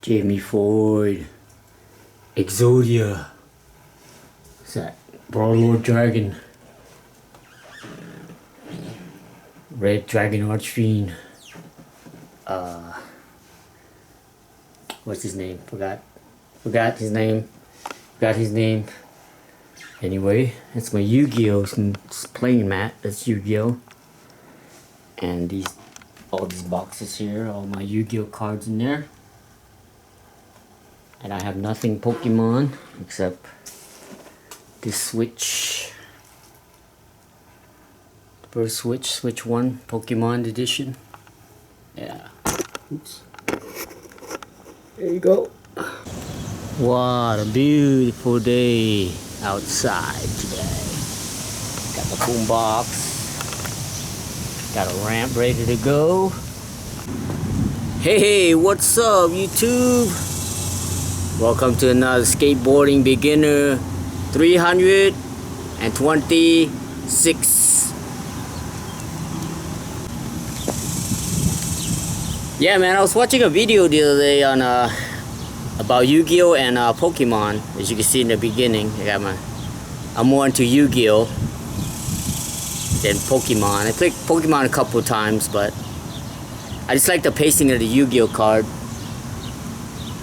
Jamie Ford, Exodia, what's that? Broadlord Dragon, Red Dragon Archfiend, what's his name? Forgot his name. Anyway, that's my Yu-Gi-Oh! Playing mat. That's Yu-Gi-Oh! And all these boxes here, all my Yu-Gi-Oh! Cards in there. And I have nothing Pokemon except this Switch. First Switch 1 Pokemon edition. Yeah. Oops. There you go. What a beautiful day outside today. Got the boom box. Got a ramp ready to go. Hey, what's up, YouTube? Welcome to another skateboarding beginner 326. Yeah, man, I was watching a video the other day on about Yu-Gi-Oh! And Pokemon. As you can see in the beginning, I'm more into Yu-Gi-Oh! Than Pokemon. I played Pokemon a couple of times, but I just like the pacing of the Yu-Gi-Oh! Card.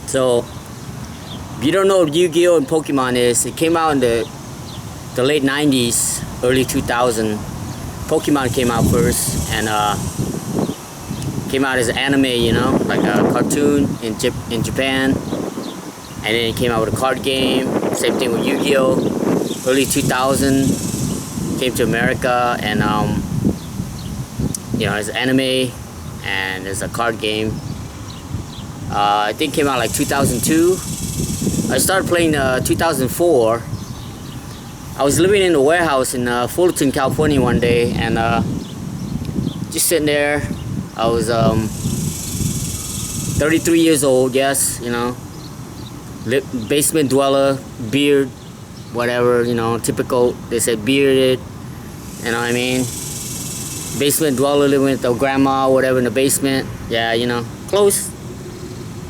So, if you don't know what Yu-Gi-Oh! And Pokemon is, it came out in the late 90s, early 2000. Pokemon came out first, and came out as an anime, you know, like a cartoon in Japan. And then it came out with a card game. Same thing with Yu-Gi-Oh! Early 2000, came to America, and you know, as an anime and as a card game. I think it came out like 2002. I started playing 2004. I was living in a warehouse in Fullerton, California one day, and just sitting there. I was 33 years old, yes, you know, basement dweller, beard, whatever, you know, typical. They said bearded, you know what I mean? Basement dweller, living with their grandma, whatever, in the basement. Yeah, you know, close.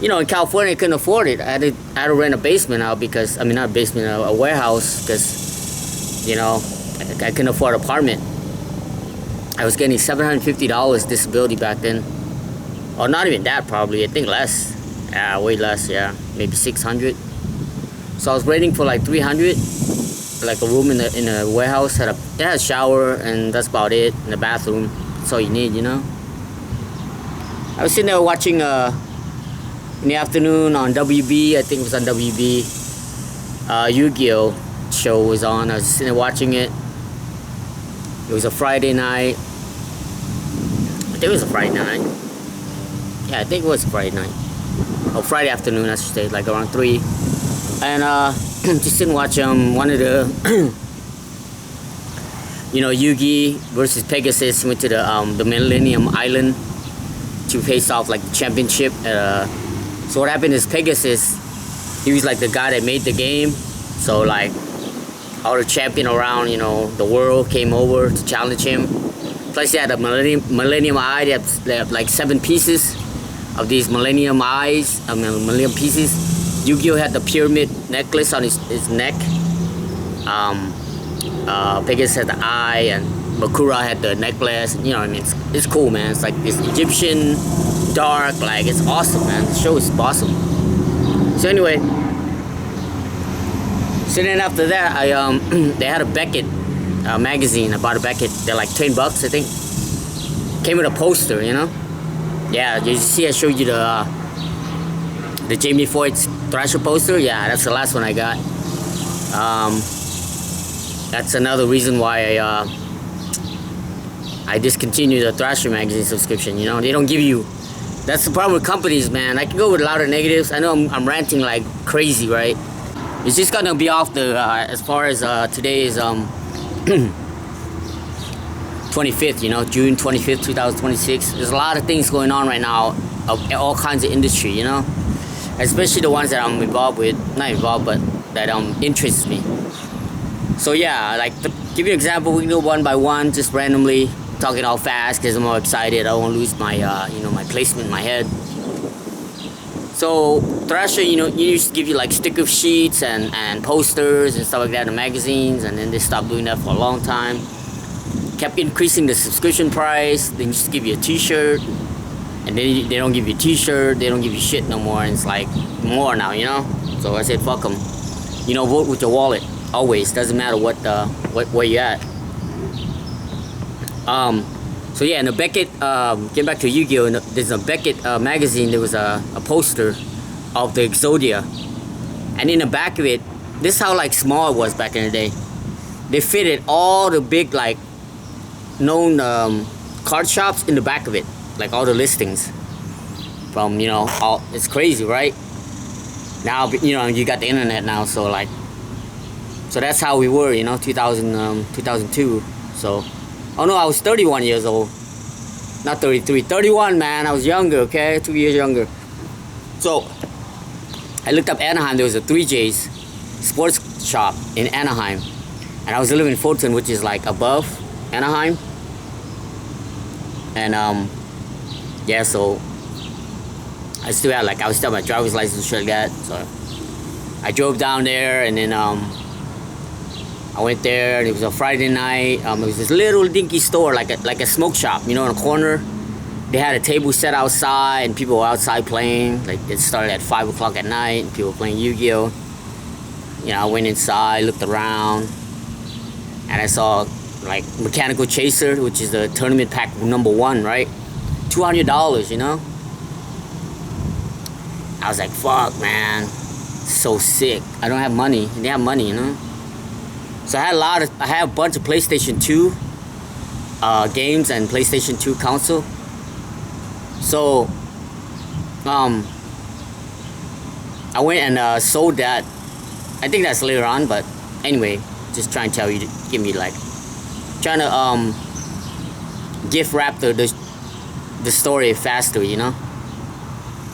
You know, in California, I couldn't afford it. I had to rent a basement out because, I mean, not a basement, a warehouse, because, you know, I couldn't afford an apartment. I was getting $750 disability back then. Or not even that, probably. I think less. Yeah, way less, yeah. Maybe 600. So I was waiting for like 300. Like a room in a warehouse. It had a shower, and that's about it. In the bathroom. That's all you need, you know. I was sitting there watching in the afternoon on WB. I think it was on WB. Yu-Gi-Oh! Show was on. I was sitting there watching it. It was a Friday night. I think it was a Friday night. Yeah, I think it was a Friday night. Oh, Friday afternoon, I should say, like around 3. And just sitting watch one of the, you know, Yugi versus Pegasus went to the Millennium Island to face off like the championship. So what happened is Pegasus, he was like the guy that made the game. So like all the champion around, you know, the world came over to challenge him. Plus they had a Millennium Eye. They have like 7 pieces of these Millennium Eyes, Millennium pieces. Yu-Gi-Oh! Had the pyramid necklace on his neck. Pegasus had the eye, and Bakura had the necklace. You know what I mean? It's cool, man. It's like this Egyptian, dark, like, it's awesome, man. The show is awesome. So anyway, so then after that, they had a Beckett magazine. I bought a Beckett. They're like $10, I think. Came with a poster, you know. Yeah, you see, I showed you the Jamie Ford Thrasher poster. Yeah, that's the last one I got. That's another reason why I discontinued the Thrasher magazine subscription. You know, they don't give you. That's the problem with companies, man. I can go with a lot of negatives. I know I'm ranting like crazy, right? It's just gonna be off the as far as today is 25th, you know, June 25th, 2026. There's a lot of things going on right now of all kinds of industry, you know, especially the ones that I'm involved with. Not involved, but that interests me. So yeah, like to give you an example, we can go one by one, just randomly talking all fast because I'm all excited. I won't lose my you know, my placement in my head. So Thrasher, you know, you used to give you like sticker sheets and posters and stuff like that in magazines, and then they stopped doing that for a long time. Kept increasing the subscription price. They used to give you a t-shirt, and then they don't give you a t-shirt, they don't give you shit no more, and it's like more now, you know. So I said fuck them, you know, vote with your wallet always, doesn't matter what where you at. So yeah, in the Beckett, getting back to Yu-Gi-Oh, there's a Beckett magazine. There was a poster of the Exodia, and in the back of it, this is how like small it was back in the day. They fitted all the big like known card shops in the back of it, like all the listings from, you know, all. It's crazy, right? Now, you know, you got the internet now, so like, so that's how we were, you know, 2002. So, oh no, I was 31 years old, not 33, 31, man. I was younger, okay, 2 years younger. So I looked up Anaheim. There was a 3J's sports shop in Anaheim, and I was living in Fulton, which is like above Anaheim. And yeah, so I still had like, I was still my driver's license and shit like that. So I drove down there, and then I went there, and it was a Friday night. It was this little dinky store, like a smoke shop, you know, in a corner. They had a table set outside, and people were outside playing. Like, it started at 5 o'clock at night, and people were playing Yu-Gi-Oh. You know, I went inside, looked around, and I saw like Mechanical Chaser, which is the tournament pack #1, right? $200, you know. I was like, fuck, man, so sick. I don't have money. They have money, you know. So I had a bunch of PlayStation 2 games and PlayStation 2 console. So I went and sold that. I think that's later on, but anyway, just trying to tell you to give me like, trying to gift wrap the story faster, you know.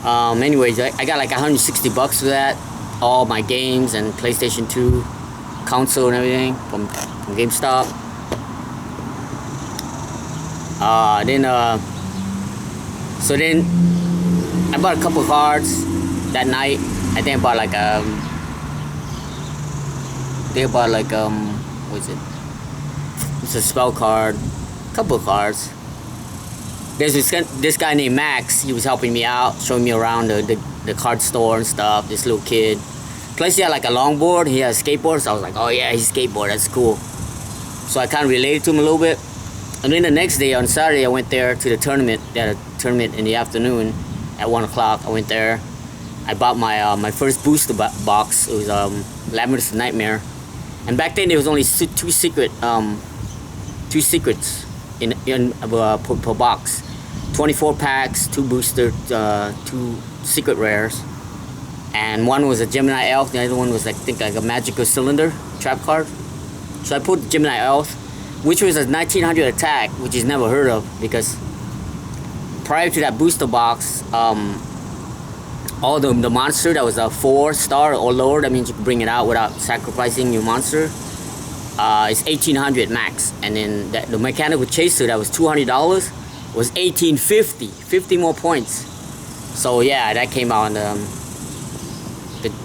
Anyways, I got like $160 for that, all my games and PlayStation 2 console and everything from GameStop. So then I bought a couple cards that night. I think I bought like what is it? It's a spell card, couple of cards. There's this guy named Max. He was helping me out, showing me around the card store and stuff. This little kid. Plus he had like a longboard. He had a skateboard. So I was like, oh yeah, he's skateboard. That's cool. So I kind of related to him a little bit. And then the next day, on Saturday, I went there to the tournament. They had a tournament in the afternoon at 1 o'clock. I went there. I bought my first booster box. It was Labyrinth Nightmare. And back then there was only two secrets in per box. 24 packs, 2 boosters, 2 secret rares, and one was a Gemini Elf. The other one was, I think, like a Magical Cylinder trap card. So I put Gemini Elf, which was a 1900 attack, which is never heard of, because prior to that booster box, all the monster that was a 4-star or lower, that means you can bring it out without sacrificing your monster, is 1800 max. And then the Mechanical Chaser that was $200 was 1850, 50 more points. So yeah, that came out on the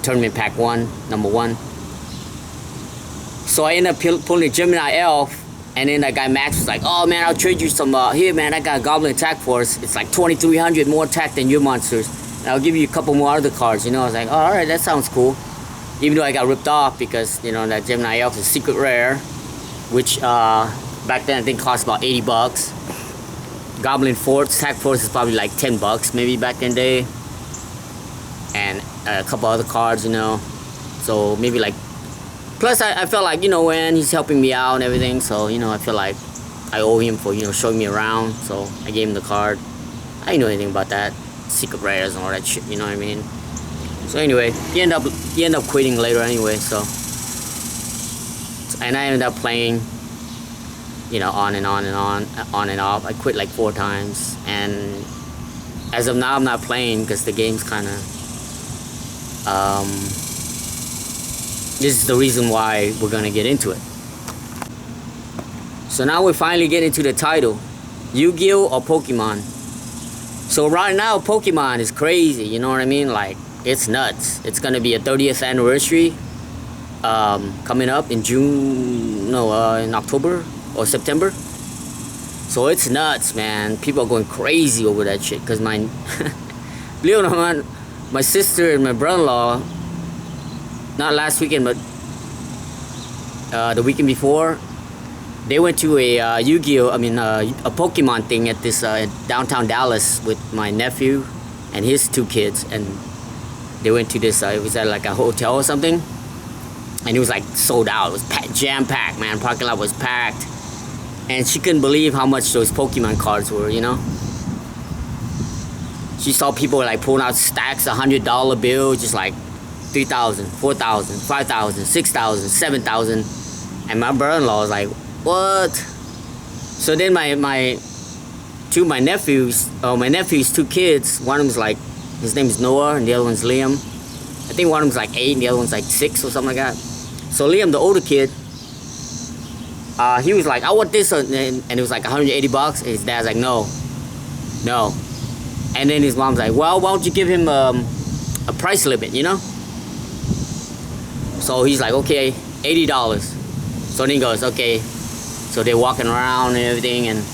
tournament pack #1. So I ended up pulling a Gemini Elf, and then that guy Max was like, oh man, I'll trade you some, here man, I got a Goblin Attack Force. It's like 2300 more attack than your monsters. And I'll give you a couple more other cards, you know. I was like, oh, alright, that sounds cool. Even though I got ripped off because, you know, that Gemini Elf is secret rare, which back then I think cost about $80. Goblin Force, Attack Force is probably like $10 maybe back in the day. And a couple other cards, you know. So maybe like, plus I felt like, you know, when he's helping me out and everything, so, you know, I feel like I owe him for, you know, showing me around. So I gave him the card. I didn't know anything about that, secret rares and all that shit, you know what I mean. So anyway, he ended up quitting later anyway. So and I ended up playing, you know, on and off. I quit like 4 times, and as of now I'm not playing because the game's kind of this is the reason why we're gonna get into it. So now we finally get into the title, Yu-Gi-Oh or Pokemon. So So right now, Pokemon is crazy. You know what I mean? Like, it's nuts. It's gonna be a 30th anniversary coming up in June. No, in October or September. So it's nuts, man. People are going crazy over that shit. Cause believe it or not, my sister and my brother-in-law, not last weekend, but the weekend before, they went to a Yu-Gi-Oh, a Pokemon thing at this downtown Dallas with my nephew and his 2 kids, and they went to this. It was at like a hotel or something, and it was like sold out. It was jam-packed, man. Parking lot was packed, and she couldn't believe how much those Pokemon cards were. You know, she saw people like pulling out stacks of $100 bills, just like $3,000, $4,000, $5,000, $6,000, $7,000, and my brother-in-law was like, what? So then my nephew's 2 kids, one of them's like, his name is Noah and the other one's Liam. I think one of them's like 8 and the other one's like 6 or something like that. So Liam, the older kid, he was like, I want this, and it was like $180, and his dad's like, no. And then his mom's like, well, why don't you give him a price limit, you know? So he's like, okay, $80. So then he goes, okay. So they're walking around and everything, and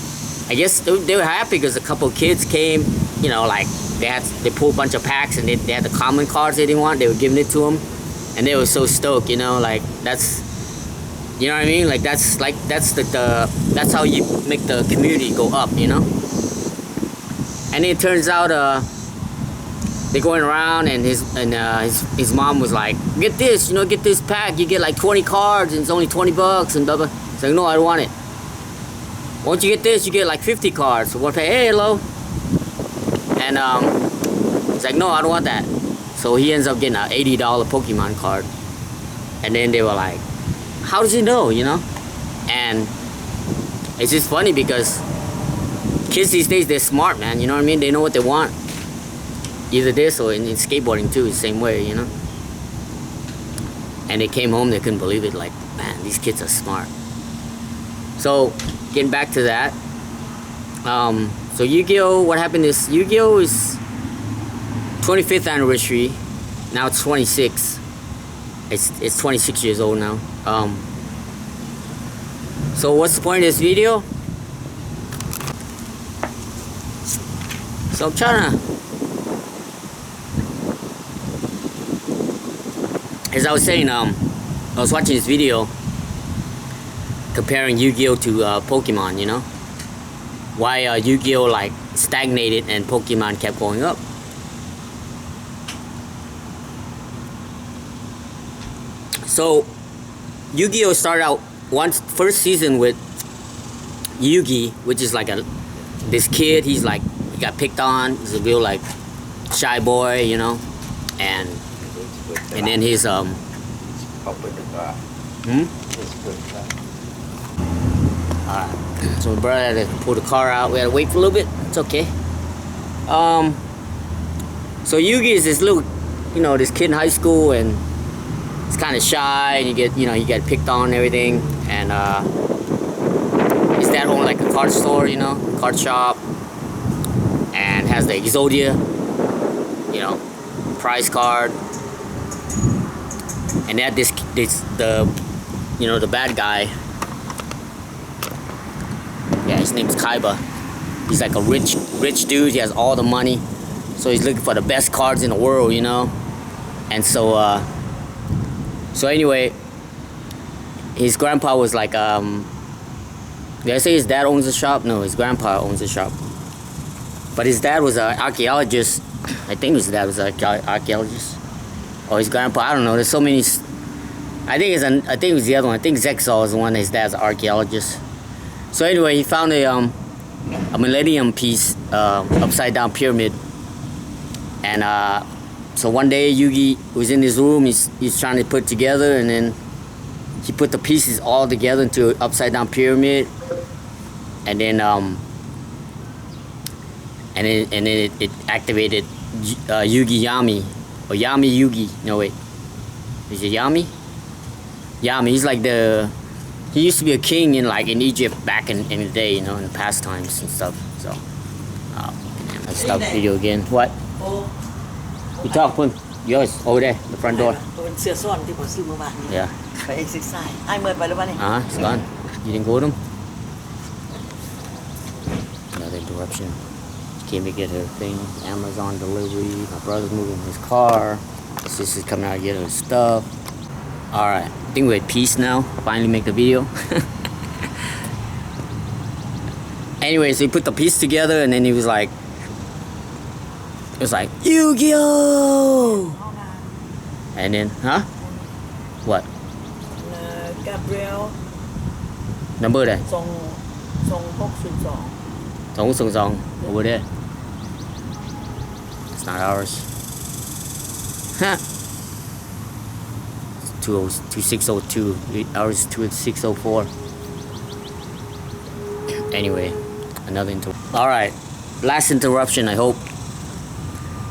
I guess they were happy because a couple of kids came, you know, like they pulled a bunch of packs, and they had the common cards they didn't want. They were giving it to them, and they were so stoked, you know, like that's, you know what I mean? Like that's that's how you make the community go up, you know. And it turns out they're going around, and his mom was like, get this, you know, get this pack. You get like 20 cards, and it's only $20, and blah blah. He's like, no, I don't want it. Once you get this, you get like 50 cards. So we'll pay, hey, hello. And he's like, no, I don't want that. So he ends up getting an $80 Pokemon card. And then they were like, how does he know, you know? And it's just funny because kids these days, they're smart, man. You know what I mean? They know what they want. Either this or in skateboarding too, the same way, you know? And they came home, they couldn't believe it. Like, man, these kids are smart. So, getting back to that. So Yu-Gi-Oh, what happened is, Yu-Gi-Oh is 25th anniversary. Now it's 26. It's 26 years old now. So what's the point of this video? So I'm trying to, as I was saying, I was watching this video comparing Yu-Gi-Oh to Pokemon, you know? Why Yu-Gi-Oh like stagnated and Pokemon kept going up. So Yu-Gi-Oh started out first season with Yugi, which is like this kid. He's like, he got picked on. He's a real like shy boy, you know, and then his Alright, so my brother had to pull the car out. We had to wait for a little bit. It's okay. So Yugi is this little, you know, this kid in high school, and he's kind of shy, and you get picked on and everything. And his dad owned like a card store, you know, card shop, and has the Exodia, you know, prize card. And they had the bad guy. Yeah, his name's Kaiba. He's like a rich dude. He has all the money, so he's looking for the best cards in the world, you know. And so anyway, his grandpa was like, did I say his dad owns the shop? No, his grandpa owns the shop. But his dad was an archaeologist. I think his dad was an archaeologist, or his grandpa. I don't know. There's so many. I think it was the other one. I think Zexal is the one. His dad's an archaeologist. So anyway, he found a millennium piece, upside down pyramid, and so one day Yugi was in his room. He's trying to put it together, and then he put the pieces all together into an upside down pyramid, and then it activated Yugi Yami, or Yami Yugi. No wait, is it Yami? Yami. He's like he used to be a king in Egypt back in the day, you know, in the past times and stuff. So I stop video again. What? You talk, Pun. Yours over there, the front door. เป็นเสื้อซ่อนที่ผมซื้อเมื่อวานนี้ Yeah. ไปเอ็กซ์ไซส์ไอ้เมื่อไปแล้ววะนี่ It's gone. You didn't go with him? Another interruption. Came to get her thing. Amazon delivery. My brother's moving his car. My sister's coming out to get her stuff. Alright. I think we're at peace now. Finally make the video. Anyways, we put the piece together and then he was like, it was like, Yu-Gi-Oh! And then, huh? What? กาเบรียล Number there? 2602 over there. It's not ours. Huh? It's 2602. Ours is 2604. Anyway, another Alright, last interruption, I hope.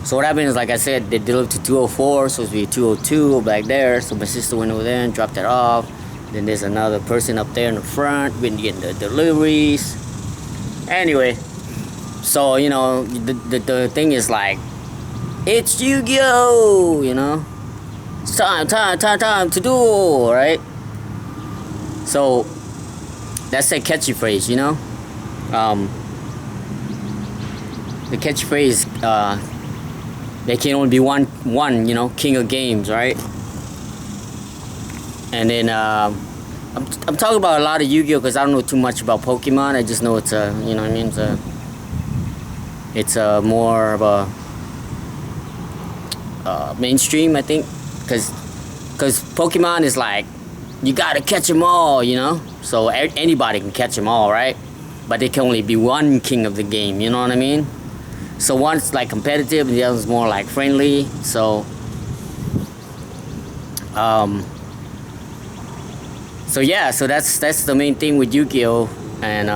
So what happened is, like I said, they delivered to 204, supposed to be 202 back there. So my sister went over there and dropped it off. Then there's another person up there in the front, been getting the deliveries. Anyway, so you know, the thing is like, it's Yu-Gi-Oh! You know, it's time to duel, right? So that's a catchy phrase, you know. The catchphrase, there can only be one, you know, king of games, right? And then I'm talking about a lot of Yu-Gi-Oh because I don't know too much about Pokemon. I just know it's a, you know what I mean, it's a more of a mainstream, I think, because Pokemon is like, you gotta catch them all, you know. So anybody can catch them all, right? But there can only be one king of the game, you know what I mean? So one's like competitive and the other's more like friendly. So yeah, so that's the main thing with Yu-Gi-Oh! And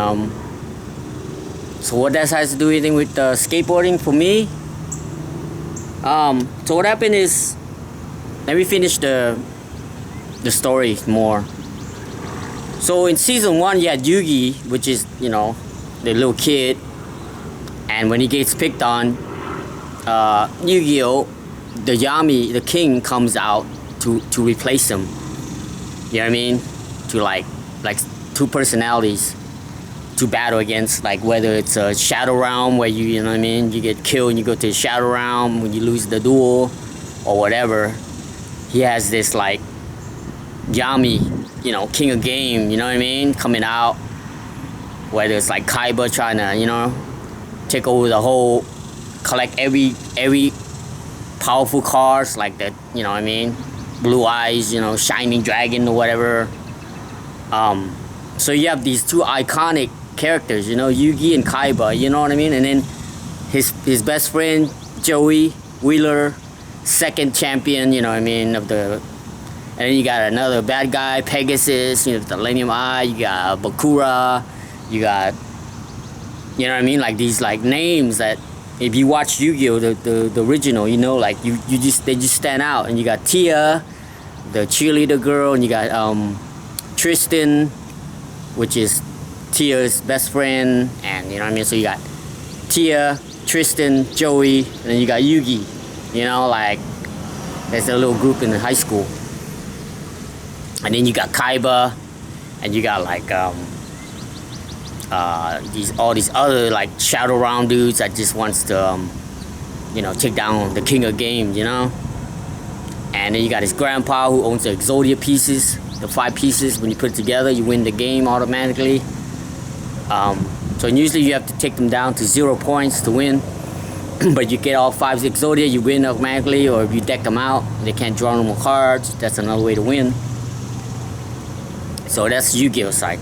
so what that has to do anything with skateboarding for me? So what happened is, let me finish the story more. So in season 1 you had Yugi, which is, you know, the little kid, and when he gets picked on, Yu-Gi-Oh! The Yami, the king, comes out to replace him. You know what I mean? To like two personalities to battle against, like whether it's a shadow realm where you know what I mean, you get killed and you go to the shadow realm when you lose the duel or whatever. He has this like Yami, you know, king of game, you know what I mean, coming out, whether it's like Kaiba trying to, you know, take over the whole, collect every powerful cards, like that, you know what I mean, Blue Eyes, you know, Shining Dragon or whatever. So you have these two iconic characters, you know, Yugi and Kaiba, you know what I mean, and then his best friend Joey Wheeler, second champion, you know what I mean, of the. And then you got another bad guy, Pegasus, you know, the Millennium Eye, you got Bakura, you got, you know what I mean, like these like names that if you watch Yu-Gi-Oh! The original, you know, like they just stand out. And you got Tia, the cheerleader girl, and you got Tristan, which is Tia's best friend, and you know what I mean, so you got Tia, Tristan, Joey, and then you got Yugi, you know, like there's a little group in high school. And then you got Kaiba, and you got like all these other like shadow round dudes that just wants to you know, take down the king of games, you know. And then you got his grandpa who owns the Exodia pieces, the 5 pieces. When you put it together, you win the game automatically. So usually you have to take them down to 0 points to win. But you get all 5 Exodia, you win automatically. Or if you deck them out, they can't draw normal cards. That's another way to win. So that's Yu-Gi-Oh! Side.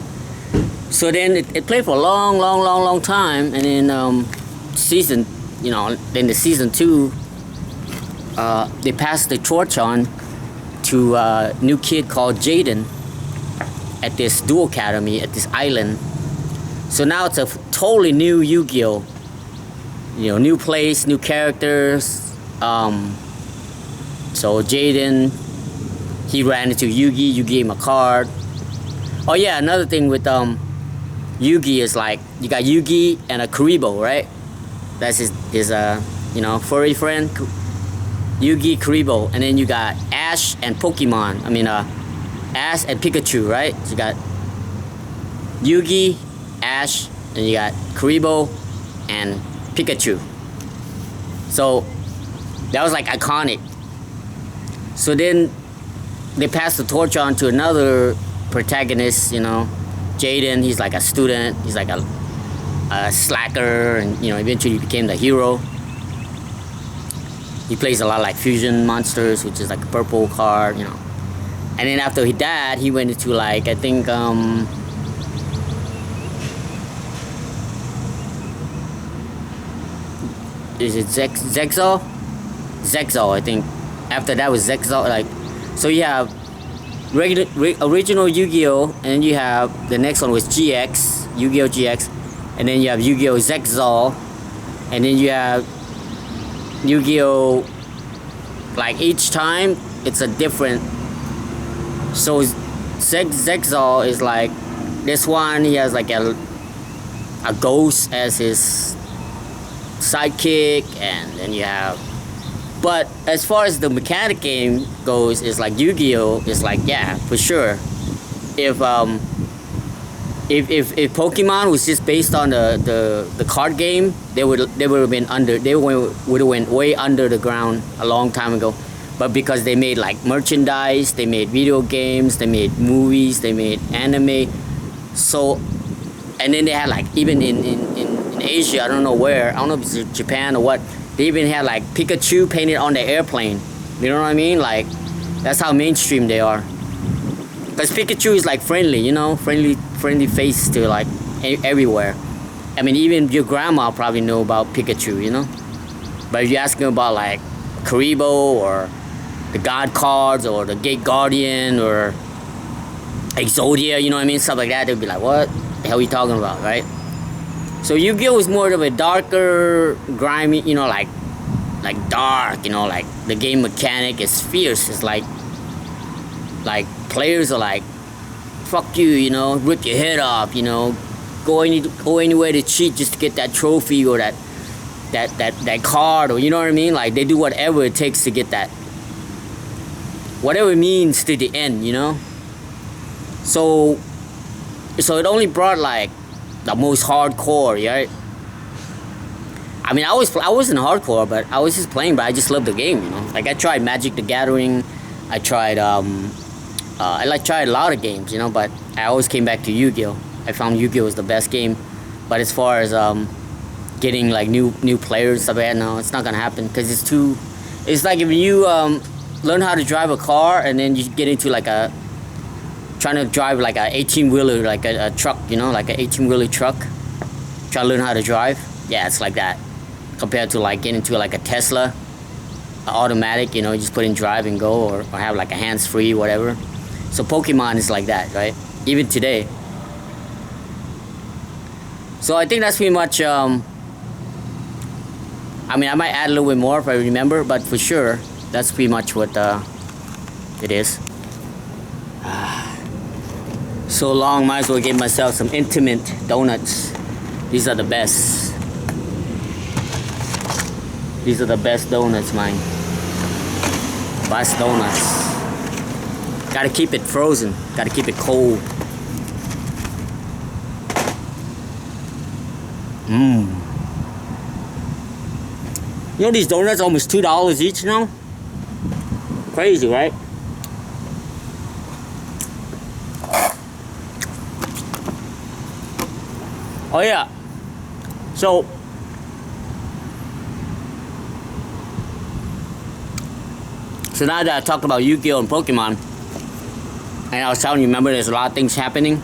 So then it played for a long time, and then season, you know, then the season 2, they passed the torch on to a new kid called Jaden at this duel academy at this island. So now it's a totally new Yu-Gi-Oh! You know, new place, new characters. So Jaden, he ran into Yugi. You gave him a card. Oh yeah, another thing with Yugi is like, you got Yugi and a Kuribo, right? That's his furry friend, Yugi, Karibo, and then you got Ash and Pokemon. I mean, Ash and Pikachu, right? So you got Yugi, Ash, and you got Karibo and Pikachu. So that was like iconic. So then they passed the torch on to another protagonist, Jaden. He's like a student. He's like a slacker, and eventually he became the hero. He plays a lot like Fusion Monsters, which is like a purple card, And then after he died, he went into like, I think, is it Zexal? Zexal, I think. After that was Zexal. Like, so you have original Yu-Gi-Oh, and then you have the next one was GX, Yu-Gi-Oh GX, and then you have Yu-Gi-Oh Zexal, and then you have Yu-Gi-Oh. Like each time it's a different. So Zexal is like this one. He has like a ghost as his sidekick, and then you have. But as far as the mechanic game goes, it's like Yu-Gi-Oh! Is like, yeah, for sure. If Pokemon was just based on the card game, they would have been under. They would have went way under the ground a long time ago. But because they made like merchandise, they made video games, they made movies, they made anime. So, and then they had like, even in Asia, I don't know where, I don't know if it's Japan or what, they even had like Pikachu painted on the airplane. You know what I mean? Like, that's how mainstream they are. Because Pikachu is like friendly, friendly face to like everywhere. I mean, even your grandma probably know about Pikachu, But if you ask them about like Karibo or the God cards or the Gate Guardian or Exodia, stuff like that, they'll be like, what the hell are you talking about, right? So Yu-Gi-Oh! Is more of a darker, grimy, like dark, like the game mechanic is fierce. It's like players are like, fuck you, rip your head off, go anywhere to cheat just to get that trophy or that card, or you know what I mean? Like, they do whatever it takes to get that, whatever it means to the end, So it only brought like the most hardcore, right? I mean, I wasn't hardcore, but I was just playing, but I just loved the game, Like, I tried Magic the Gathering, I tried I tried a lot of games, but I always came back to Yu-Gi-Oh. I found Yu-Gi-Oh was the best game. But as far as getting like new players, stuff like that, no, it's not gonna happen, because it's like if you learn how to drive a car and then you get into like trying to drive like a 18-wheeler, like a truck, like an 18-wheeler truck, try to learn how to drive. Yeah, it's like that, compared to like getting into like a Tesla, automatic, you just put in drive and go, or have like a hands-free, whatever. So Pokemon is like that, right? Even today. So I think that's pretty much, I mean, I might add a little bit more if I remember, but for sure, that's pretty much what it is. So long, might as well get myself some Intimate donuts. These are the best. These are the best donuts, man. Best donuts. Gotta keep it frozen. Gotta keep it cold. These donuts are almost $2 each now? Crazy, right? Oh yeah. So now that I talked about Yu-Gi-Oh! And Pokemon, and I was telling you, remember, there's a lot of things happening.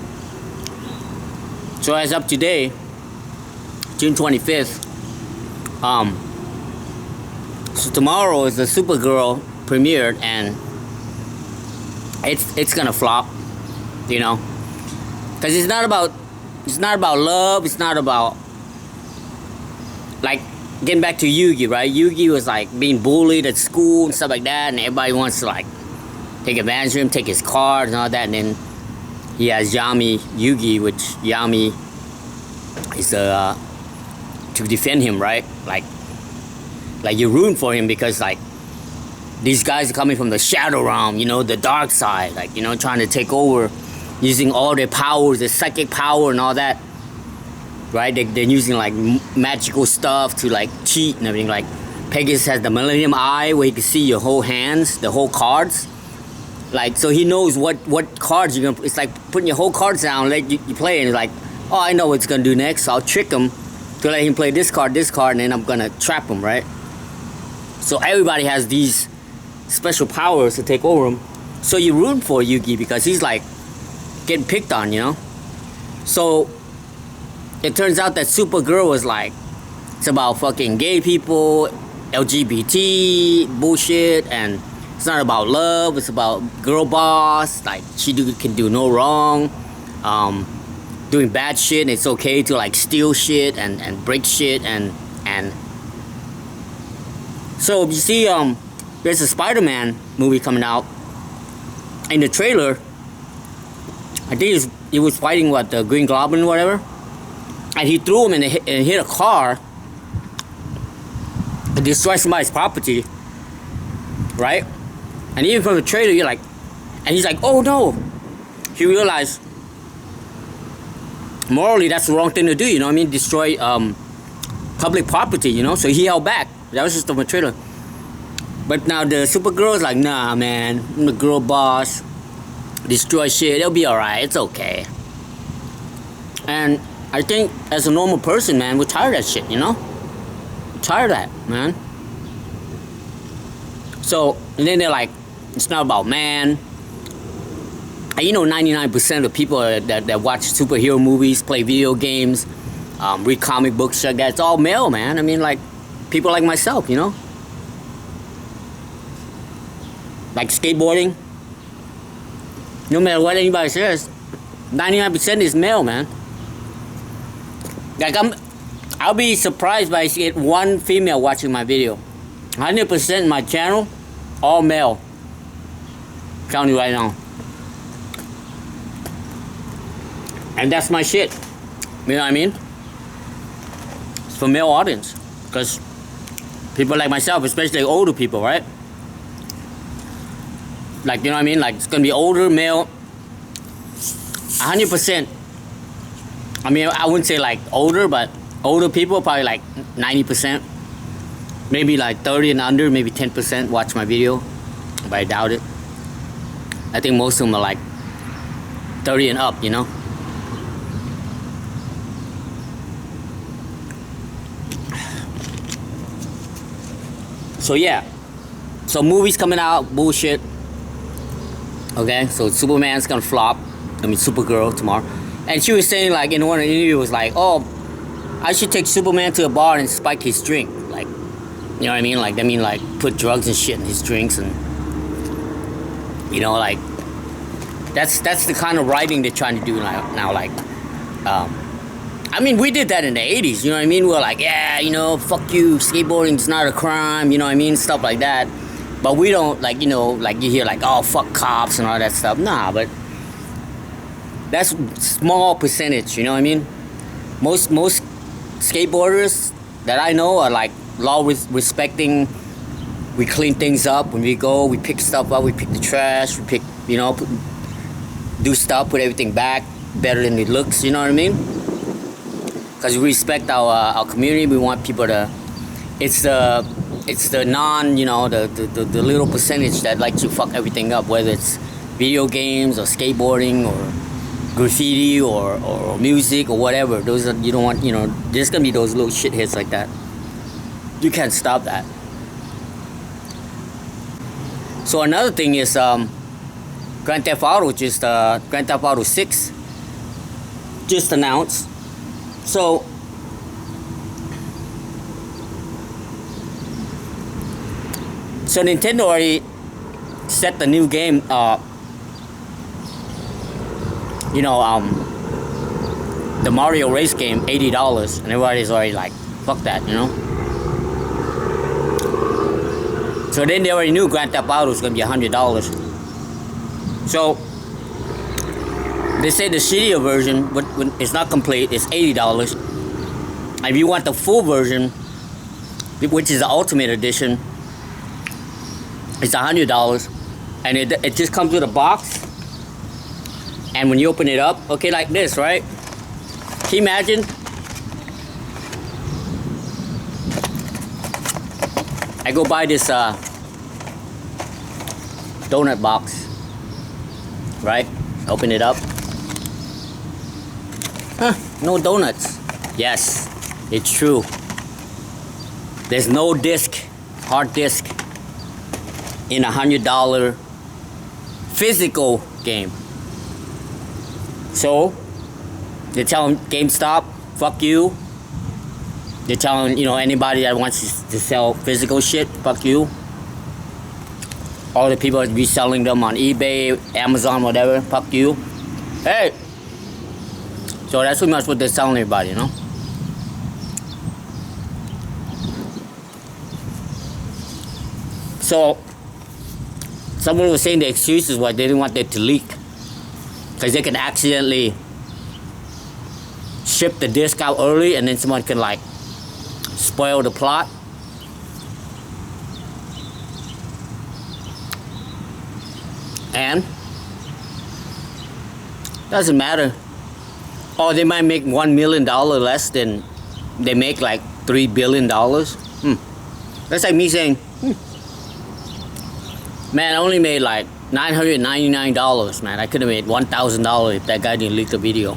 So as of today, June 25th, so tomorrow is the Supergirl premiere, and it's gonna flop, because it's not about love. It's not about like getting back to Yugi, right? Yugi was like being bullied at school and stuff like that, and everybody wants to like take advantage of him, take his card and all that. And then he has Yugi, which Yami is to defend him, right? Like you're rooting for him because like these guys are coming from the shadow realm, you know, the dark side, like, you know, trying to take over, using all their powers, their psychic power and all that, right? They're using like magical stuff to like cheat and everything. Like Pegasus has the Millennium Eye where he can see your whole hands, the whole cards. Like, so he knows what cards you're gonna. It's like putting your whole cards down, let you play, and it's like, oh, I know what it's gonna do next. So I'll trick him to let him play this card, and then I'm gonna trap him, right? So everybody has these special powers to take over him. So you root for Yugi because he's like getting picked on, you know. So it turns out that Supergirl was like, it's about fucking gay people, LGBT bullshit, and it's not about love. It's about girl boss. Like can do no wrong, doing bad shit. And it's okay to like steal shit and break shit and so you see, there's a Spider-Man movie coming out. In the trailer, I think he was fighting the Green Goblin or whatever, and he threw him and hit a car and destroyed somebody's property, right? And even from the trailer, you're like, and he's like, oh no. He realized morally that's the wrong thing to do, you know what I mean? Destroy public property, you know? So he held back. That was just from the trailer. But now the Supergirl is like, nah, man, I'm the girl boss. Destroy shit, it'll be alright, it's okay. And I think as a normal person, man, we're tired of that shit, you know? We're tired of that, man. So, and then they're like, it's not about man. And you know, 99% of people that watch superhero movies, play video games, read comic books, like that, it's all male, man. I mean, like, people like myself, you know? Like skateboarding. No matter what anybody says, 99% is male, man. Like, I'll be surprised if I get one female watching my video. 100% my channel, all male. I'm telling you right now. And that's my shit. You know what I mean? It's for male audience. Because people like myself, especially older people, right? Like, you know what I mean? Like, it's gonna be older, male. 100%. I mean, I wouldn't say like older, but older people, probably like 90%. Maybe like 30 and under, maybe 10% watch my video. But I doubt it. I think most of them are like 30 and up, you know? So yeah. So movies coming out, bullshit. Okay, so Superman's gonna flop. I mean Supergirl tomorrow. And she was saying like in one of the interviews was like, oh, I should take Superman to a bar and spike his drink. Like, you know what I mean? Like, I mean like put drugs and shit in his drinks and you know, like that's the kind of writing they're trying to do now. Like, I mean, we did that in the 80s, you know what I mean? We were like, yeah, you know, fuck you, skateboarding's not a crime, you know what I mean? Stuff like that. But we don't, like, you know, like you hear like, oh, fuck cops and all that stuff. Nah, but that's small percentage, you know what I mean? Most skateboarders that I know are like law respecting. We clean things up when we go, we pick stuff up, we pick the trash, we pick, you know, do stuff, put everything back better than it looks, you know what I mean? Because we respect our community. We want people to, it's the non, you know, the little percentage that like to fuck everything up, whether it's video games or skateboarding or graffiti or music or whatever. Those are, you don't want, you know, there's gonna be those little shit hits like that. You can't stop that. So another thing is Grand Theft Auto Grand Theft Auto 6 just announced. So Nintendo already set the new game, you know, the Mario race game, $80, and everybody's already like, fuck that, you know. So then they already knew Grand Theft Auto was gonna be $100. So they say the shittier version, but it's not complete, it's $80. If you want the full version, which is the ultimate edition, it's $100, and it just comes with a box. And when you open it up, okay, like this, right? Can you imagine? I go buy this donut box, right? Open it up. Huh, no donuts. Yes, it's true. There's no disc, hard disk, in $100 physical game. So they're telling GameStop, fuck you. They're telling, you know, anybody that wants to sell physical shit, fuck you. All the people that be selling them on eBay, Amazon, whatever, fuck you. Hey! So that's pretty much what they're telling everybody, you know? So, someone was saying the excuses why they didn't want it to leak. Because they can accidentally ship the disc out early and then someone can like spoil the plot. And doesn't matter. Oh, they might make $1 million less than they make like $3 billion. That's like me saying, man, I only made like $999, man. I could have made $1,000 if that guy didn't leak the video.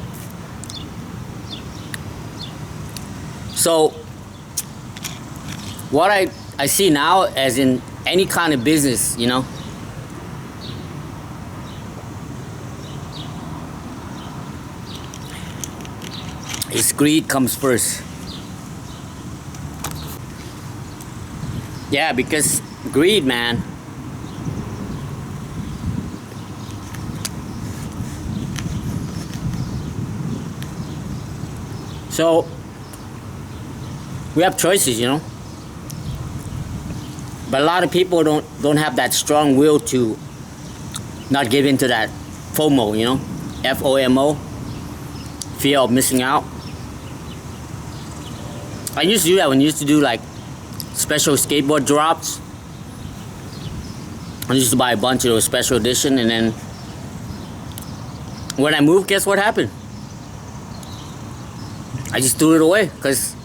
So what I see now, as in any kind of business, you know, is greed comes first. Yeah, because greed, man. So we have choices, you know. But a lot of people don't have that strong will to not give into that FOMO, you know, FOMO, fear of missing out. I used to do that when I used to do like special skateboard drops. I used to buy a bunch of those special edition, and then when I moved, guess what happened? I just threw it away because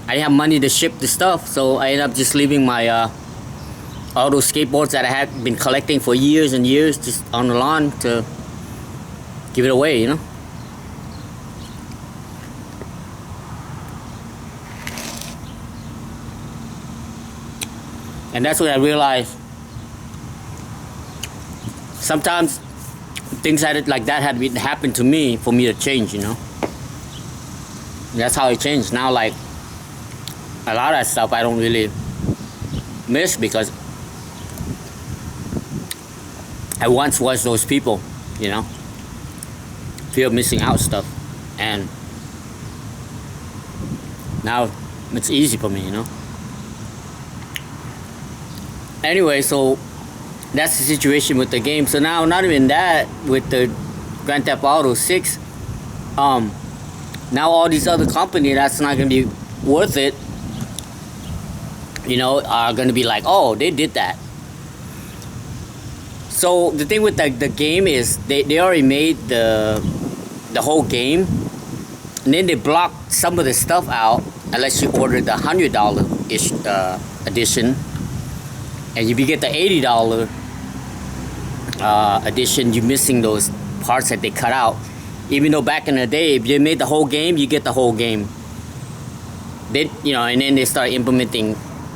I didn't have money to ship the stuff, so I ended up just leaving my all those skateboards that I had been collecting for years and years just on the lawn to give it away, you know. And that's what I realized. Sometimes things like that had to happen to me for me to change, you know. And that's how it changed. Now, like, a lot of that stuff I don't really miss because I once was those people, you know. Fear of missing out stuff. And now it's easy for me, you know. Anyway, so that's the situation with the game. So now, not even that, with the Grand Theft Auto 6, now all these other companies that's not going to be worth it, you know, are going to be like, oh, they did that. So the thing with the game is they already made the whole game, and then they blocked some of the stuff out unless you order the $100-ish edition. And if you get the $80 edition, you're missing those parts that they cut out. Even though back in the day, if you made the whole game, you get the whole game. They, you know, and then they started implementing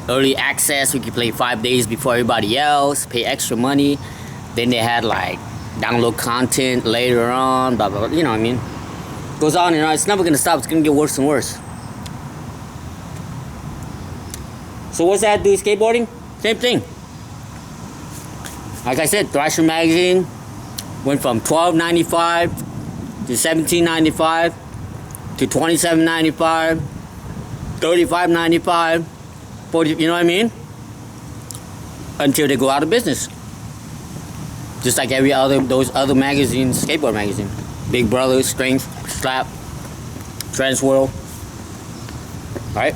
early access. We could play 5 days before everybody else, pay extra money. Then they had like download content later on, blah, blah, blah. You know what I mean? Goes on and on. It's never gonna stop. It's gonna get worse and worse. So what's that do with skateboarding? Same thing. Like I said, Thrasher magazine went from $12.95 to $17.95 to $27.95, $35.95, $40, you know what I mean? Until they go out of business. Just like every other, those other magazines, skateboard magazine. Big Brother, Strength, Slap, Trans World. right?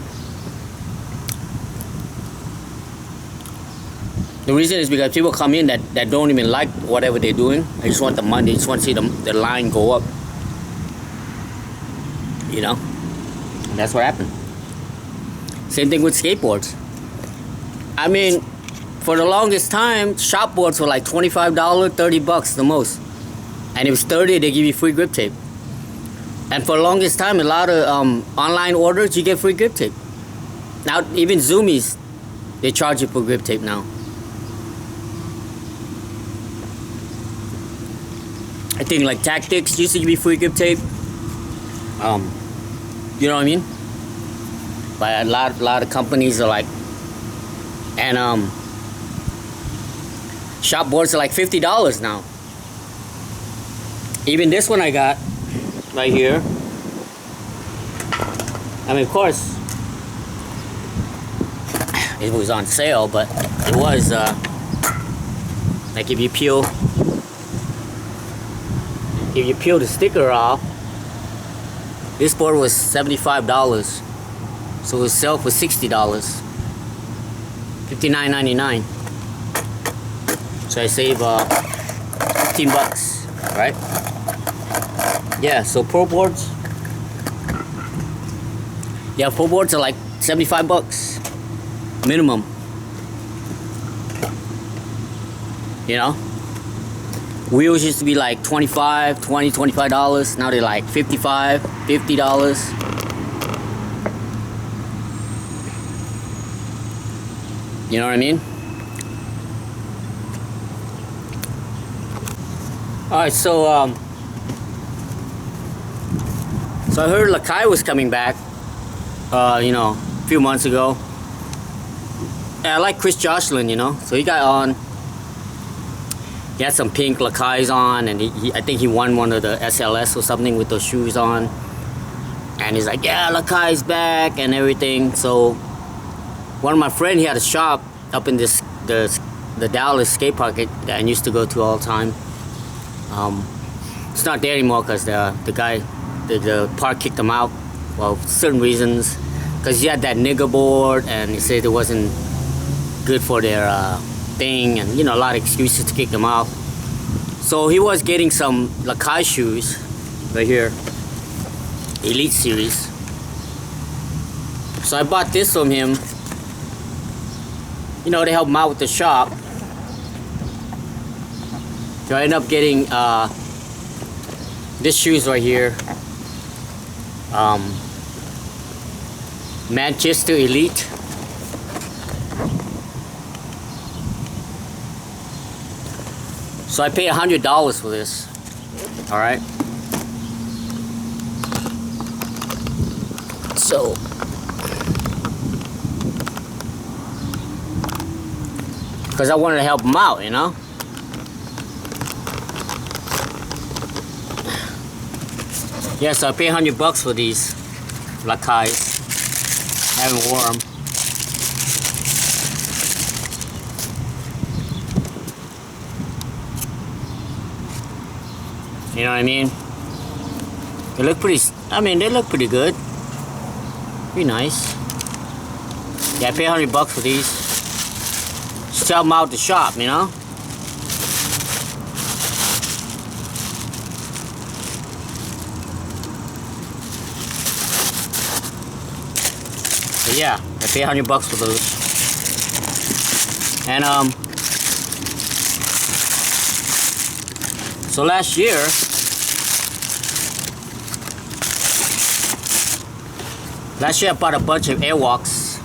The reason is because people come in that don't even like whatever they're doing. They just want the money. They just want to see the line go up. You know? And that's what happened. Same thing with skateboards. I mean, for the longest time, shop boards were like $25, $30 the most. And if it's 30, they give you free grip tape. And for the longest time, a lot of online orders, you get free grip tape. Now, even Zoomies, they charge you for grip tape now. I think like Tactics used to give you free grip tape. You know what I mean? But a lot of companies are like, and shop boards are like $50 now. Even this one I got right here. I mean, of course, it was on sale, but it was like if you peel the sticker off, this board was $75, so it was sell for $60, $59.99. So I save $15, right? Yeah, so pro boards. Yeah, pro boards are like $75 minimum. You know? Wheels used to be like $25. Now they're like $55, $50. You know what I mean? Alright, so I heard Lakai was coming back, you know, a few months ago. And I like Chris Jocelyn, you know, so he got on. He had some pink Lakais on, and I think he won one of the SLS or something with those shoes on. And he's like, yeah, Lakai's back and everything. So one of my friends, he had a shop up in the Dallas skate park that I used to go to all the time. It's not there anymore because the guy, the park kicked him out. Well, for certain reasons, because he had that nigger board, and he said it wasn't good for their thing, and you know, a lot of excuses to kick them out. So he was getting some Lakai shoes right here, Elite Series. So I bought this from him, you know, to help him out with the shop. So I ended up getting this shoes right here, Manchester Elite. So I paid $100 for this. All right. So because I wanted to help him out, you know. Yeah, so I paid $100 for these Lakais. I haven't worn them. You know what I mean? They look pretty, I mean, they look pretty good. Pretty nice. Yeah, I paid $100 for these. Just help them out the shop, you know? But yeah, I paid $100 for those. And so last year, I bought a bunch of Airwalks.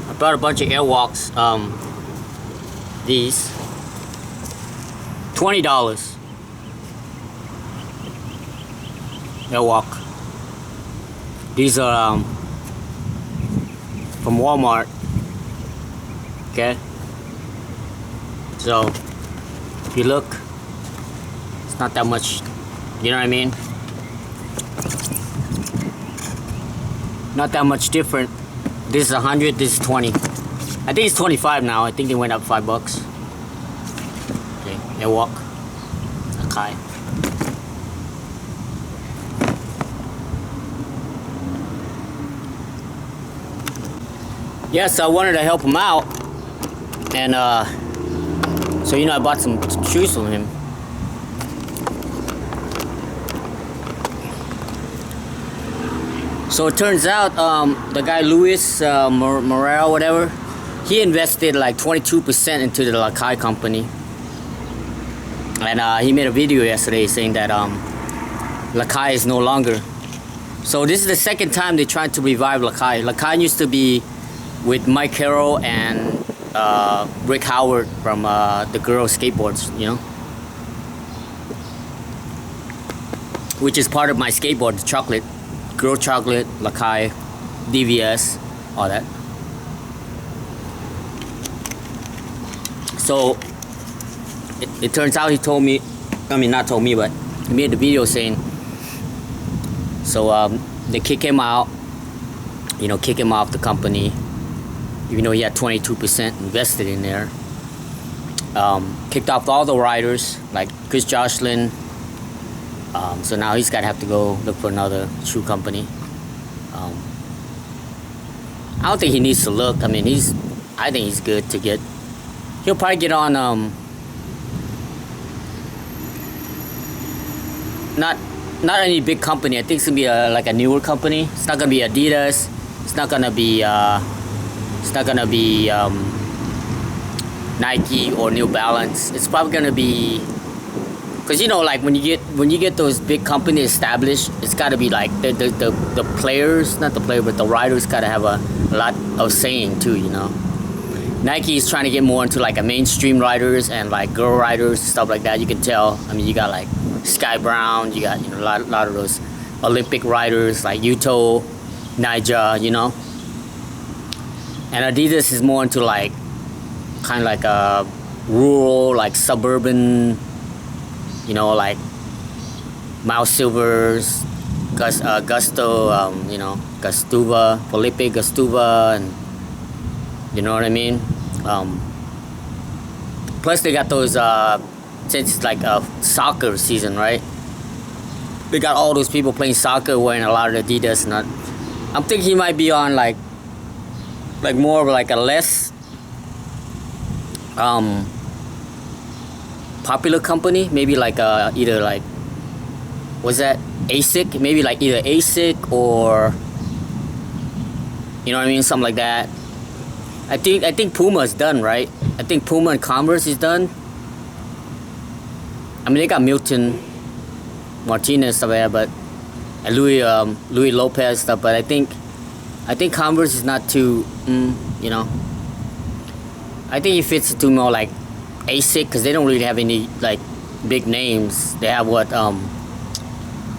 I bought a bunch of Airwalks. These $20. Airwalk. These are from Walmart. Okay. So if you look, it's not that much. You know what I mean? Not that much different. This is 100. This is 20. I think it's 25 now. I think they went up $5. Okay, Airwalk. Okay. yeah, so I wanted to help him out, and so I bought some shoes from him. So it turns out the guy Luis Morero, whatever, he invested like 22% into the Lakai company, and he made a video yesterday saying that Lakai is no longer. So this is the second time they tried to revive Lakai. Lakai used to be with Mike Carroll and Rick Howard from the Girl Skateboards, which is part of my skateboard, the chocolate, Girl Chocolate, Lakai, DVS, all that. So it turns out he told me, not told me, but he made the video saying, so they kick him out, kick him off the company, even though he had 22% invested in there. Kicked off all the riders, like Chris Jocelyn. So now he's got to have to go look for another shoe company. I don't think he needs to look. I think he's good to get. He'll probably get on not any big company. I think it's gonna be like a newer company. It's not gonna be Adidas. It's not gonna be Nike or New Balance. It's probably gonna be, because like when you get those big companies established, it's got to be like the players, not the player, but the riders got to have a lot of saying too. Nike is trying to get more into like a mainstream riders and like girl riders, stuff like that. You can tell. You got like Sky Brown, you got a lot of those Olympic riders like Yuto, Naija, and Adidas is more into like kind of like a rural, like suburban, like Miles Silvers, Gusto, Gastuva, Felipe Gastuva, and you know what I mean. Plus they got those since it's like a soccer season, right? They got all those people playing soccer wearing a lot of Adidas, and I'm thinking he might be on like more of like a less popular company, maybe like either like, what's that, ASIC, maybe like either ASIC or something like that. I think Puma is done, right? I think Puma and Converse is done. They got Milton Martinez stuff like that, but and Louis Lopez stuff, but I think Converse is not too I think it fits to more like ASIC, because they don't really have any like big names. They have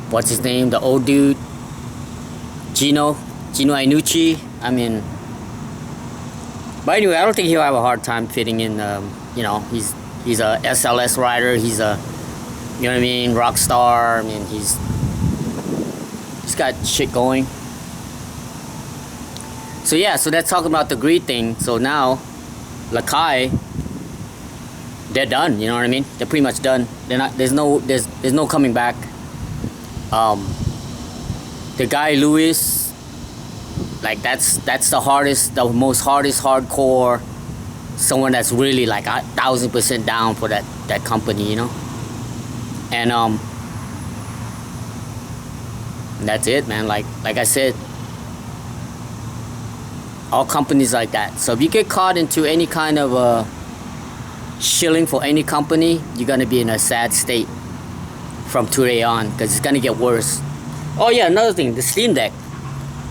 what's his name, the old dude, Gino Iannucci. But anyway, I don't think he'll have a hard time fitting in. He's a SLS rider. He's a rock star. He's got shit going. So yeah, so that's talking about the greed thing. So now Lakai, they're done. You know what I mean? They're pretty much done. They're not. There's no coming back. The guy Luis, like that's the most hardcore. Someone that's really like 1,000% down for that company, and that's it, man. Like I said, all companies like that. So if you get caught into any kind of shilling for any company, you're gonna be in a sad state from today on, because it's gonna get worse. Oh yeah, another thing, the Steam Deck.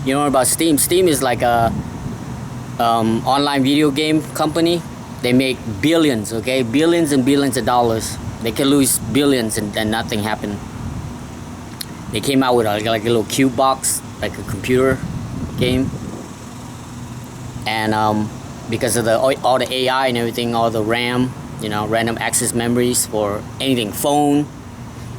You know about Steam? Steam is like a online video game company. They make billions, okay? Billions and billions of dollars. They can lose billions and nothing happen. They came out with like a little cube box, like a computer game. And because of all the AI and everything, all the RAM, random access memories for anything, phone.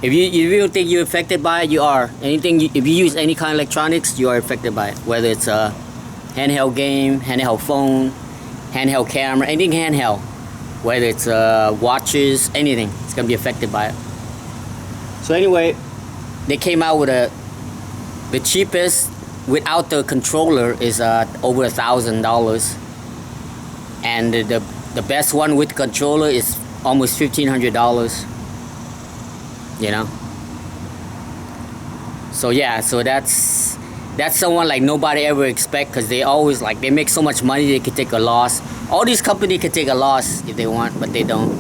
If you think you're affected by it, you are. If you use any kind of electronics, you are affected by it. Whether it's a handheld game, handheld phone, handheld camera, anything handheld. Whether it's watches, anything, it's gonna be affected by it. So anyway, they came out with the cheapest without the controller is over $1,000, and the best one with controller is almost $1,500. You know. So yeah, so that's someone like nobody ever expect, because they always like, they make so much money they could take a loss. All these companies could take a loss if they want, but they don't.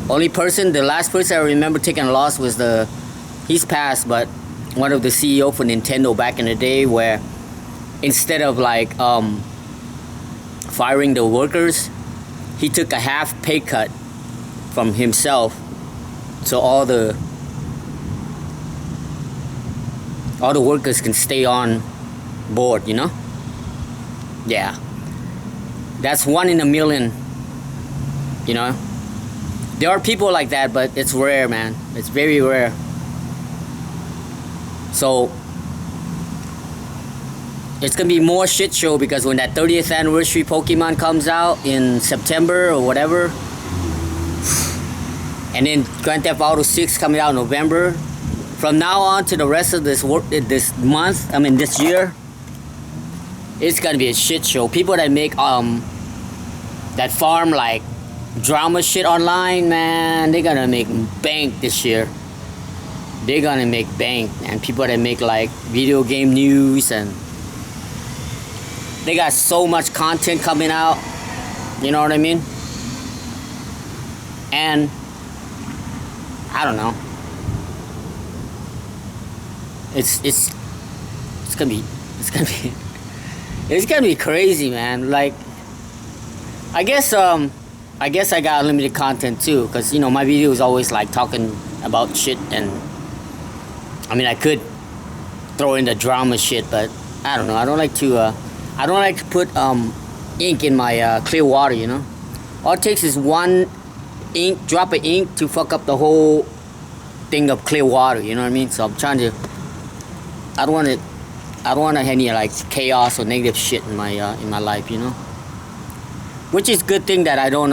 The last person I remember taking a loss was he's passed, but one of the CEO for Nintendo back in the day, where instead of like firing the workers, he took a half pay cut from himself, so all the workers can stay on board, you know? Yeah. That's 1 in a million, you know? There are people like that, but it's rare, man. It's very rare. So, it's gonna be more shit show, because when that 30th anniversary Pokemon comes out in September or whatever, and then Grand Theft Auto 6 coming out in November, from now on to the rest of this year, it's gonna be a shit show. People that make that farm like drama shit online, man, they're gonna make bank this year. They're gonna make bank. And people that make like video game news, and they got so much content coming out, you know what I mean? And I don't know, it's gonna be crazy, man. Like, I guess I got unlimited content too, because you know my video is always like talking about shit, and I mean I could throw in the drama shit, but I don't know. I don't like to put ink in my clear water, you know. All it takes is one drop of ink to fuck up the whole thing of clear water, you know what I mean? So I'm trying to, I don't want any like chaos or negative shit in my life, you know. Which is a good thing that I don't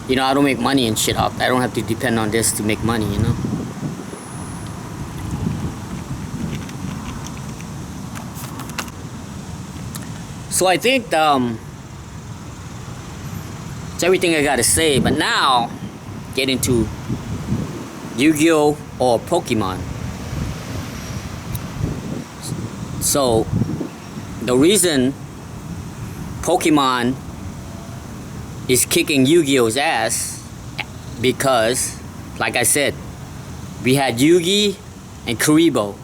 you know, I don't make money and shit up. I don't have to depend on this to make money, you know. So I think it's everything I gotta say. But now, get into Yu-Gi-Oh! Or Pokemon. So, the reason Pokemon is kicking Yu-Gi-Oh's ass, because, like I said, we had Yugi and Kuribo,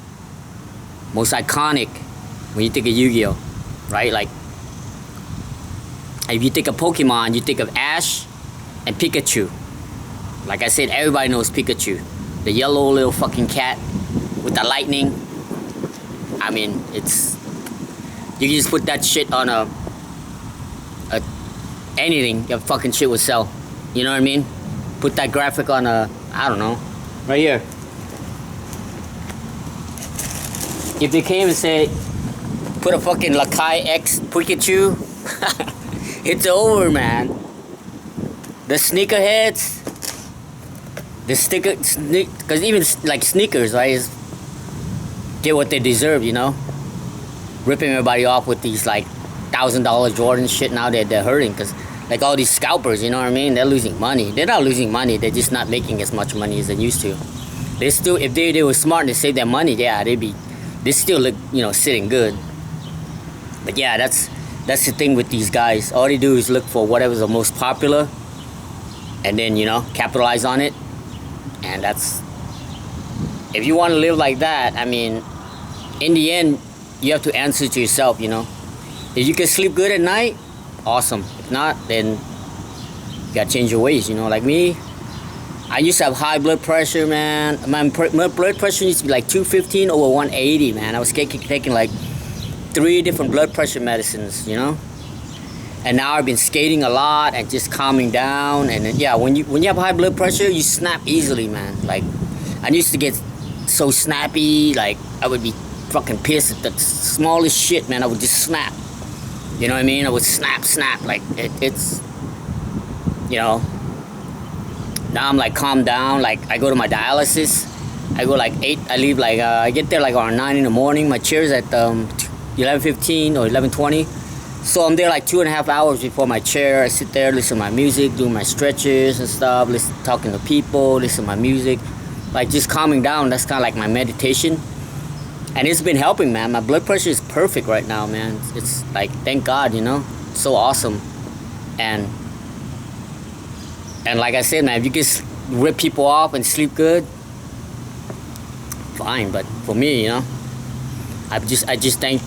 most iconic when you think of Yu-Gi-Oh, right? Like, if you think of Pokemon, you think of Ash and Pikachu. Like I said, everybody knows Pikachu, the yellow little fucking cat with the lightning. I mean, it's, you can just put that shit on anything, your fucking shit would sell. You know what I mean? Put that graphic on I don't know, right here. If they came and say, put a fucking Lakai X Pikachu, it's over, man. The sneakerheads, because even like sneakers, right, get what they deserve, you know? Ripping everybody off with these like $1,000 Jordan shit. Now they're hurting, because like all these scalpers, you know what I mean? They're losing money. They're not losing money. They're just not making as much money as they used to. They still, if they were smart and they saved their money, yeah, they still look, you know, sitting good. But yeah, that's the thing with these guys. All they do is look for whatever's the most popular, and then, you know, capitalize on it. And that's, if you want to live like that, I mean, in the end, you have to answer to yourself, you know. If you can sleep good at night, awesome. If not, then you gotta change your ways, you know. Like me, I used to have high blood pressure, man. My blood pressure used to be like 215 over 180, man. I was taking like 3 different blood pressure medicines, you know. And now I've been skating a lot and just calming down. And then, yeah, when you have high blood pressure, you snap easily, man. Like, I used to get so snappy, like I would be fucking pissed at the smallest shit, man. I would just snap. You know what I mean? I would snap, like it's, you know. Now I'm like calmed down. Like I go to my dialysis, I go like 8. I leave like I get there like around 9 in the morning. My chair's at 11:15 or 11:20. So I'm there like 2.5 hours before my chair. I sit there, listen to my music, do my stretches and stuff, talking to people, listen to my music, like just calming down. That's kind of like my meditation, and it's been helping, man. My blood pressure is perfect right now, man. It's like, thank God, you know, so awesome. And like I said, man, if you can rip people off and sleep good, fine. But for me, you know, I just thank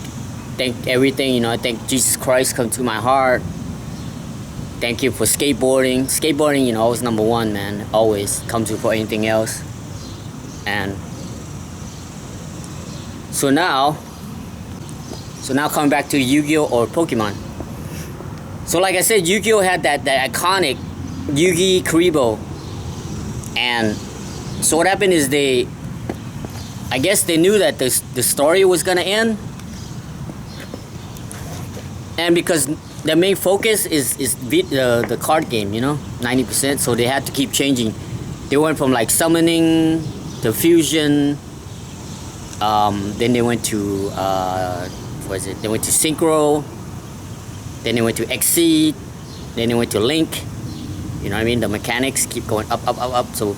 everything, you know. I thank Jesus Christ come to my heart. Thank you for skateboarding. Skateboarding, you know, always number one, man. Always comes before anything else. And so now coming back to Yu-Gi-Oh or Pokemon. So like I said, Yu-Gi-Oh had that iconic Yugi Karibo. And so what happened is I guess they knew that the story was gonna end. And because the main focus is the card game, you know, 90%. So they had to keep changing. They went from like summoning to fusion. Then they went to They went to synchro. Then they went to exceed. Then they went to link. You know what I mean? The mechanics keep going up, up, up, up. So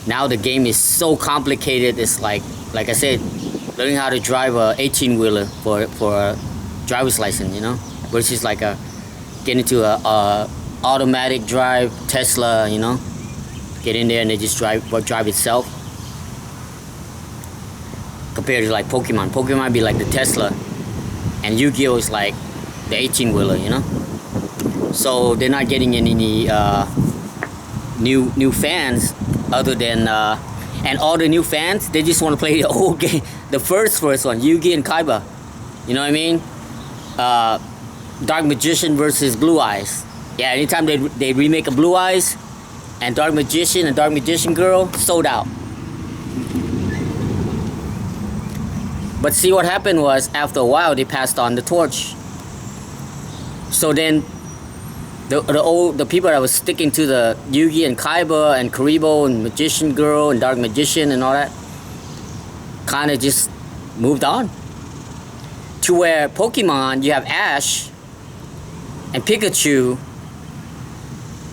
now the game is so complicated. It's like I said, learning how to drive a 18-wheeler for a driver's license, you know, versus like get into a automatic drive Tesla, you know, get in there and they just drive itself. Compared to like Pokemon be like the Tesla, and Yu-Gi-Oh is like the 18-wheeler, you know. So they're not getting any new fans other than and all the new fans, they just want to play the old game, the first one, Yugi and Kaiba. You know what I mean? Dark Magician versus Blue Eyes. Yeah, anytime they remake a Blue Eyes and Dark Magician and Dark Magician Girl, sold out. But see, what happened was, after a while, they passed on the torch. So then the people that was sticking to the Yugi and Kaiba and Karibo and Magician Girl and Dark Magician and all that kind of just moved on. To where Pokemon, you have Ash and Pikachu.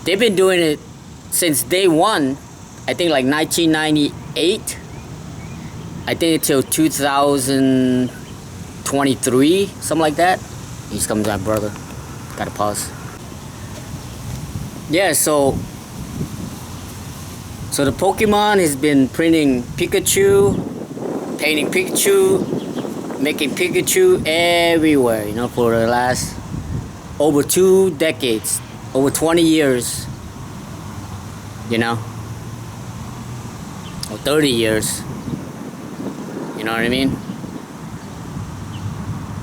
They've been doing it since day one, I think like 1998. I think until 2023, something like that. He's coming to my brother. Gotta pause. Yeah, so the Pokemon has been printing Pikachu, painting Pikachu, making Pikachu everywhere, you know, for the last over 2 decades, over 20 years, you know, or 30 years, you know what I mean?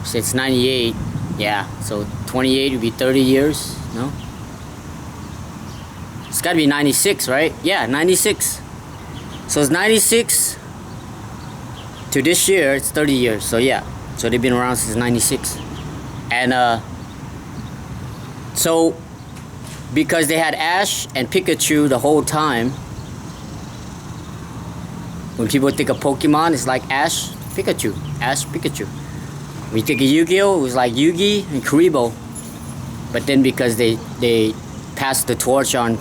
Since 98, yeah, so 28 would be 30 years, no? It's gotta be 96, right? Yeah, 96. So it's 96 to this year, it's 30 years. So yeah, so they've been around since 96. And so because they had Ash and Pikachu the whole time, when people think of Pokemon, it's like Ash, Pikachu. Ash, Pikachu. When you think of Yu-Gi-Oh, it was like Yugi and Karibo. But then because they passed the torch on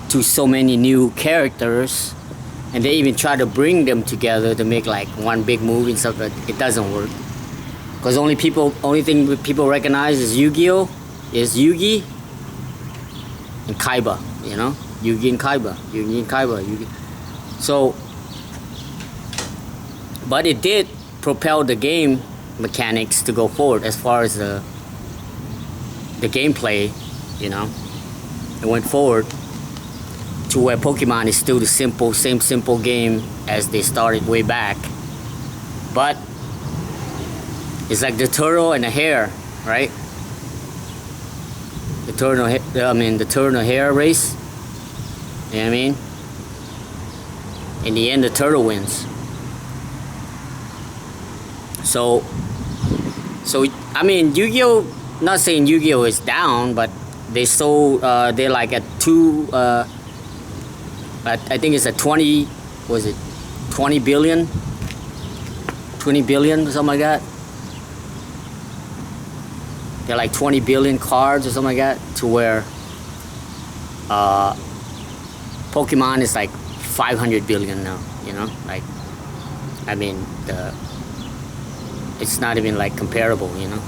to so many new characters, and they even try to bring them together to make like one big movie and stuff, but it doesn't work. Because only thing people recognize is Yu-Gi-Oh, is Yugi and Kaiba, you know? Yugi and Kaiba, Yugi and Kaiba, Yugi. So, but it did propel the game mechanics to go forward as far as the gameplay, you know? It went forward to where Pokemon is still the same simple game as they started way back. But it's like the turtle and the hare, right? The turtle and hare race. You know what I mean? In the end, the turtle wins. So I mean, Yu-Gi-Oh, not saying Yu-Gi-Oh is down, but they're like at I think it's at 20 20 billion or something like that. There are like 20 billion cards or something like that, to where Pokemon is like 500 billion now, you know? Like, I mean, it's not even like comparable, you know?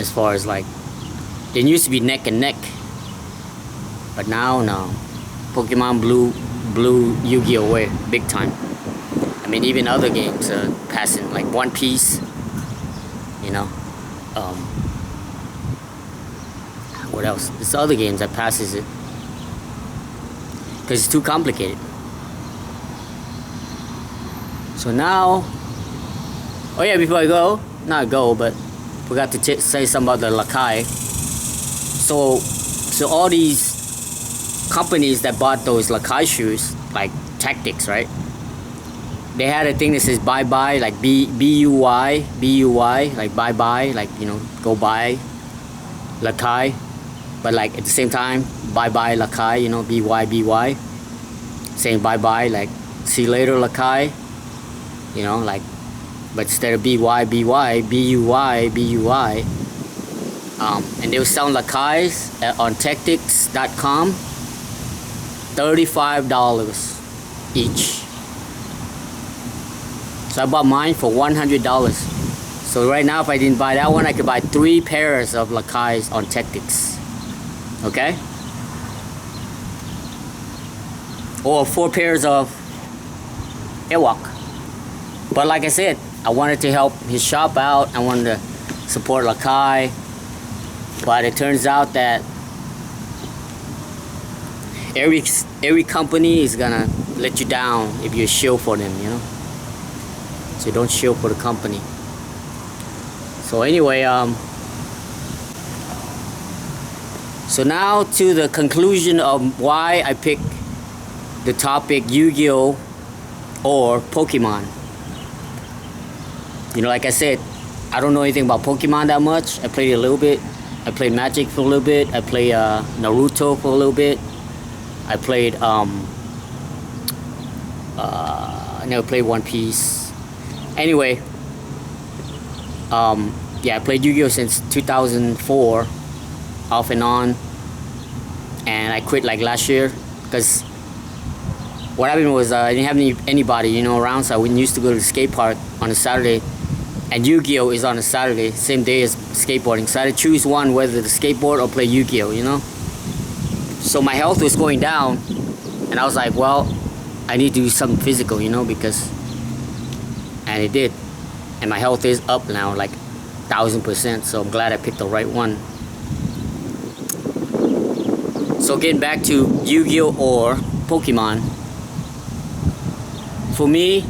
As far as like, it used to be neck and neck, but now, no. Pokemon blew Yu-Gi-Oh away big time. I mean, even other games are passing, like One Piece, you know? What else? There's other games that passes it, because it's too complicated. So now, oh yeah, before I go, not go, but forgot to say something about the Lakai. So all these companies that bought those Lakai shoes, like Tactics, right? They had a thing that says bye bye, like B-U-Y, like bye bye, like, you know, go buy Lakai. But like at the same time, bye bye Lakai, you know, B-Y, saying bye bye, like see you later Lakai, you know, like, but instead of B-Y, B-U-Y. And they were selling Lakais on Tactics.com, $35 each. So I bought mine for $100. So right now, if I didn't buy that one, I could buy 3 pairs of Lakais on Tactics. Okay? Or 4 pairs of Airwalk. But like I said, I wanted to help his shop out. I wanted to support Lakai. But it turns out that every company is gonna let you down if you shill for them, you know? So don't shill for the company. So anyway, so now to the conclusion of why I picked the topic Yu-Gi-Oh or Pokemon. You know, like I said, I don't know anything about Pokemon that much. I played it a little bit. I played Magic for a little bit. I played Naruto for a little bit. I played I never played One Piece. Anyway, yeah, I played Yu-Gi-Oh since 2004, off and on, and I quit like last year because what happened was I didn't have anybody, you know, around, so I used to go to the skate park on a Saturday, and Yu-Gi-Oh is on a Saturday, same day as skateboarding. So I had to choose one, whether to skateboard or play Yu-Gi-Oh, you know. So my health was going down, and I was like, well, I need to do something physical, you know, because, and it did, and my health is up now, like 1000%. So I'm glad I picked the right one. So getting back to Yu-Gi-Oh or Pokemon, for me,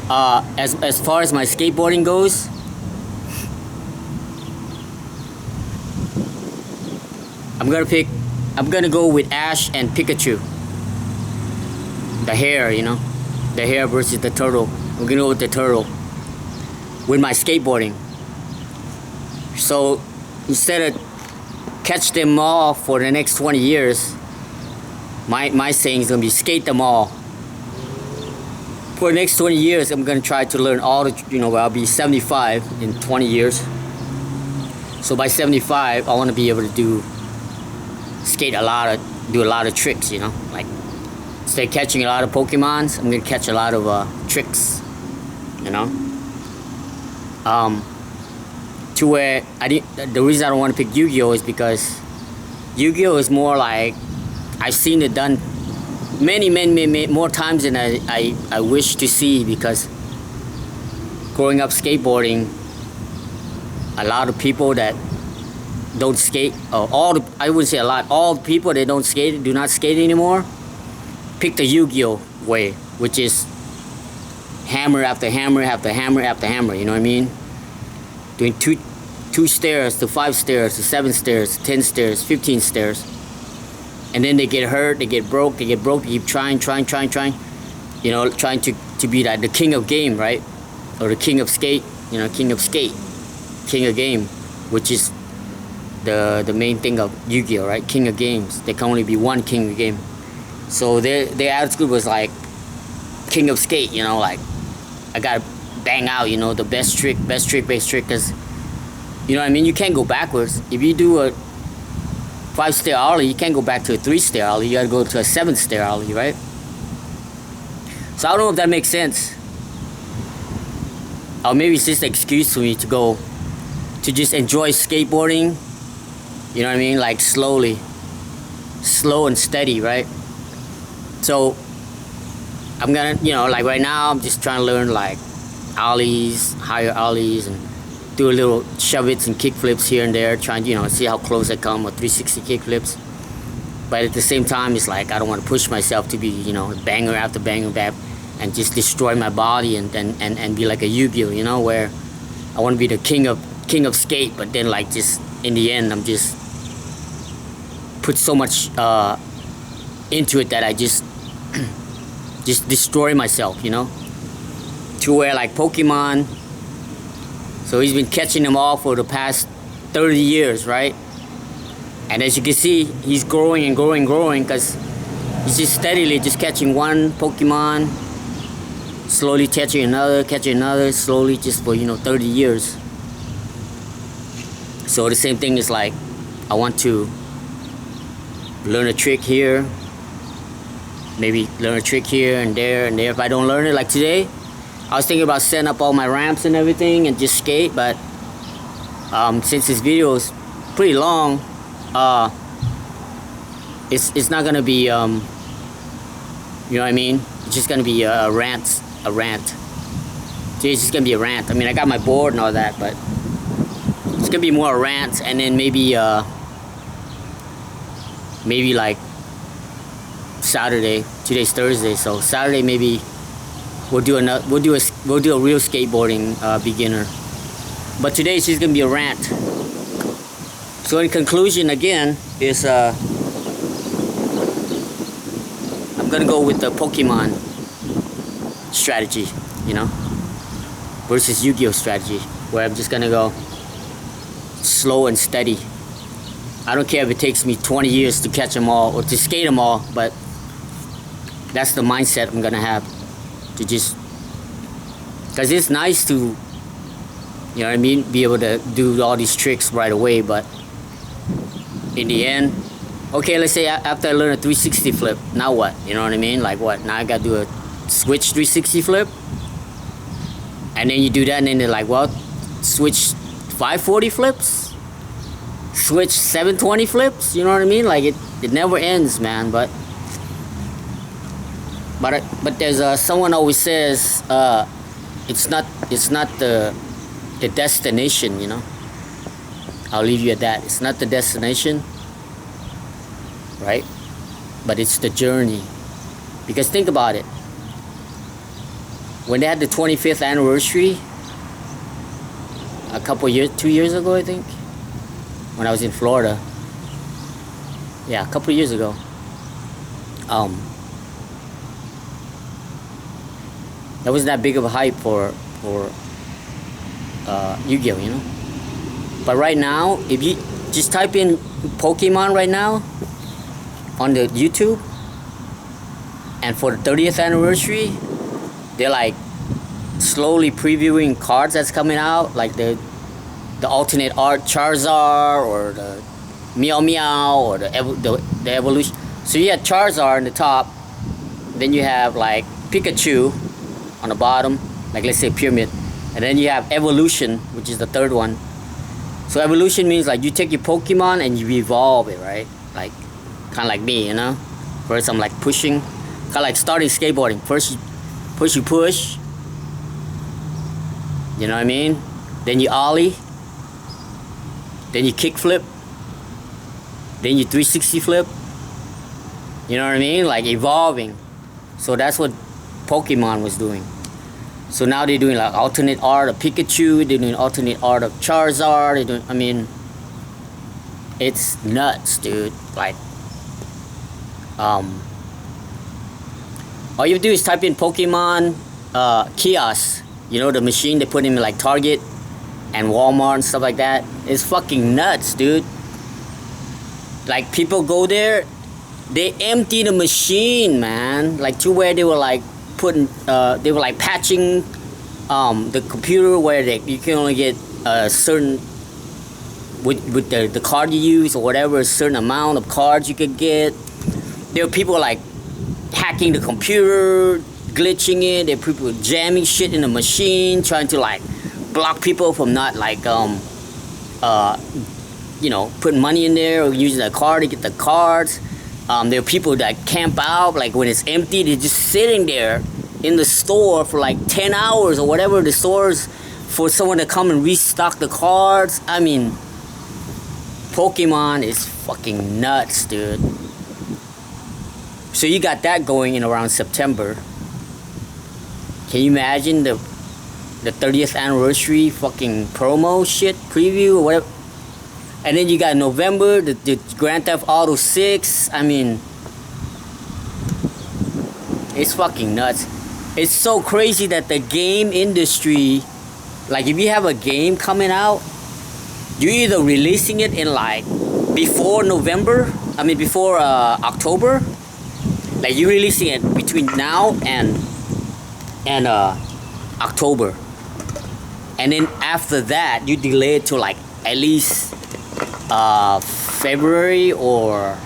as far as my skateboarding goes, I'm gonna go with Ash and Pikachu. The hair, you know, the hair versus the turtle. I'm gonna go with the turtle with my skateboarding. So instead of catch them all for the next 20 years, my saying is gonna be skate them all. For the next 20 years, I'm gonna try to learn all the, you know, I'll be 75 in 20 years. So by 75, I wanna be able to do a lot of tricks, you know, like instead of catching a lot of Pokemons, I'm gonna catch a lot of tricks, you know. To where the reason I don't want to pick Yu-Gi-Oh is because Yu-Gi-Oh is more like, I've seen it done many more times than I wish to see, because growing up skateboarding, a lot of people that don't skate, I wouldn't say a lot, all the people that do not skate anymore, pick the Yu-Gi-Oh way, which is hammer after hammer after hammer after hammer, you know what I mean? Doing two stairs to 5 stairs to 7 stairs to 10 stairs, 15 stairs. And then they get hurt, they get broke, they keep trying, you know, trying to be like the king of game, right? Or the king of skate, you know, king of game, which is the main thing of Yu-Gi-Oh, right? King of games. There can only be one king of game. So their attitude was like king of skate, you know, like I gotta bang out, you know, the best trick, because you know what I mean. You can't go backwards. If you do a 5-stair ollie, you can't go back to a 3-stair ollie. You gotta go to a 7-stair ollie, right? So I don't know if that makes sense. Or maybe it's just an excuse for me to just enjoy skateboarding. You know what I mean? Like slow and steady, right? So I'm gonna, you know, like right now I'm just trying to learn like ollies, higher ollies, and do a little shove-its and kick flips here and there, trying to, you know, see how close I come with 360 kick flips. But at the same time, it's like I don't want to push myself to be, you know, banger after banger back and just destroy my body and be like a Yu-Gi-Oh, you know, where I want to be the king of skate, but then like just in the end I'm just put so much into it that I just destroy myself, you know, to where like Pokemon. So he's been catching them all for the past 30 years, right? And as you can see, he's growing and growing, because he's just steadily just catching one Pokemon, slowly catching another, slowly, just for, you know, 30 years. So the same thing is like, I want to learn a trick here, maybe learn a trick here and there and there. If I don't learn it, like today, I was thinking about setting up all my ramps and everything and just skate, but since this video is pretty long, it's not gonna be, you know what I mean? It's just gonna be a rant. Today's just gonna be a rant. I mean, I got my board and all that, but it's gonna be more a rant, and then maybe like Saturday. Today's Thursday, so Saturday maybe we'll do a real skateboarding beginner. But today it's just gonna be a rant. So in conclusion, again, is I'm gonna go with the Pokemon strategy, you know, versus Yu-Gi-Oh strategy, where I'm just gonna go slow and steady. I don't care if it takes me 20 years to catch them all or to skate them all, but that's the mindset I'm gonna have, to just, because it's nice to, you know what I mean, be able to do all these tricks right away, but in the end, okay, let's say after I learn a 360 flip, now what? You know what I mean? Like what? Now I gotta do a switch 360 flip, and then you do that, and then they're like, well, switch 540 flips, switch 720 flips. You know what I mean? Like it never ends, man. But there's someone always says it's not the destination, you know. I'll leave you at that. It's not the destination, right? But it's the journey. Because think about it. When they had the 25th anniversary, a couple years, 2 years ago, I think, when I was in Florida. Yeah, a couple years ago. That wasn't that big of a hype for Yu-Gi-Oh, you know. But right now, if you just type in Pokemon right now on the YouTube, and for the 30th anniversary, they're like slowly previewing cards that's coming out, like the alternate art Charizard or the Meow Meow or the evolution. So you have Charizard on the top, then you have like Pikachu on the bottom, like let's say pyramid, and then you have evolution, which is the third one. So evolution means like you take your Pokemon and you evolve it, right? Like kind of like me, you know. First I'm like pushing, kind of like starting skateboarding. First you push, you know what I mean? Then you ollie, then you kick flip, then you 360 flip. You know what I mean? Like evolving. So that's what Pokemon was doing. So now they're doing like alternate art of Pikachu, they're doing alternate art of Charizard, they're doing, I mean, it's nuts, dude. Like, all you do is type in Pokemon kiosk, you know, the machine they put in like Target and Walmart and stuff like that. It's fucking nuts, dude. Like people go there they empty the machine, man. Like to where they were like putting, they were like patching the computer where you can only get a certain with the card you use or whatever, a certain amount of cards you could get. There were people like hacking the computer, glitching it. There were people jamming shit in the machine, trying to like block people from not like putting money in there or using a card to get the cards. There are people that camp out, like when it's empty, they're just sitting there in the store for like 10 hours or whatever the stores for someone to come and restock the cards. I mean, Pokemon is fucking nuts, dude. So you got that going in around September. Can you imagine the 30th anniversary fucking promo shit, preview or whatever? And then you got November, the Grand Theft Auto 6. I mean, it's fucking nuts. It's so crazy that the game industry, like if you have a game coming out, you're either releasing it in like before October. Like you're releasing it between now and October. And then after that, you delay it to like at least February or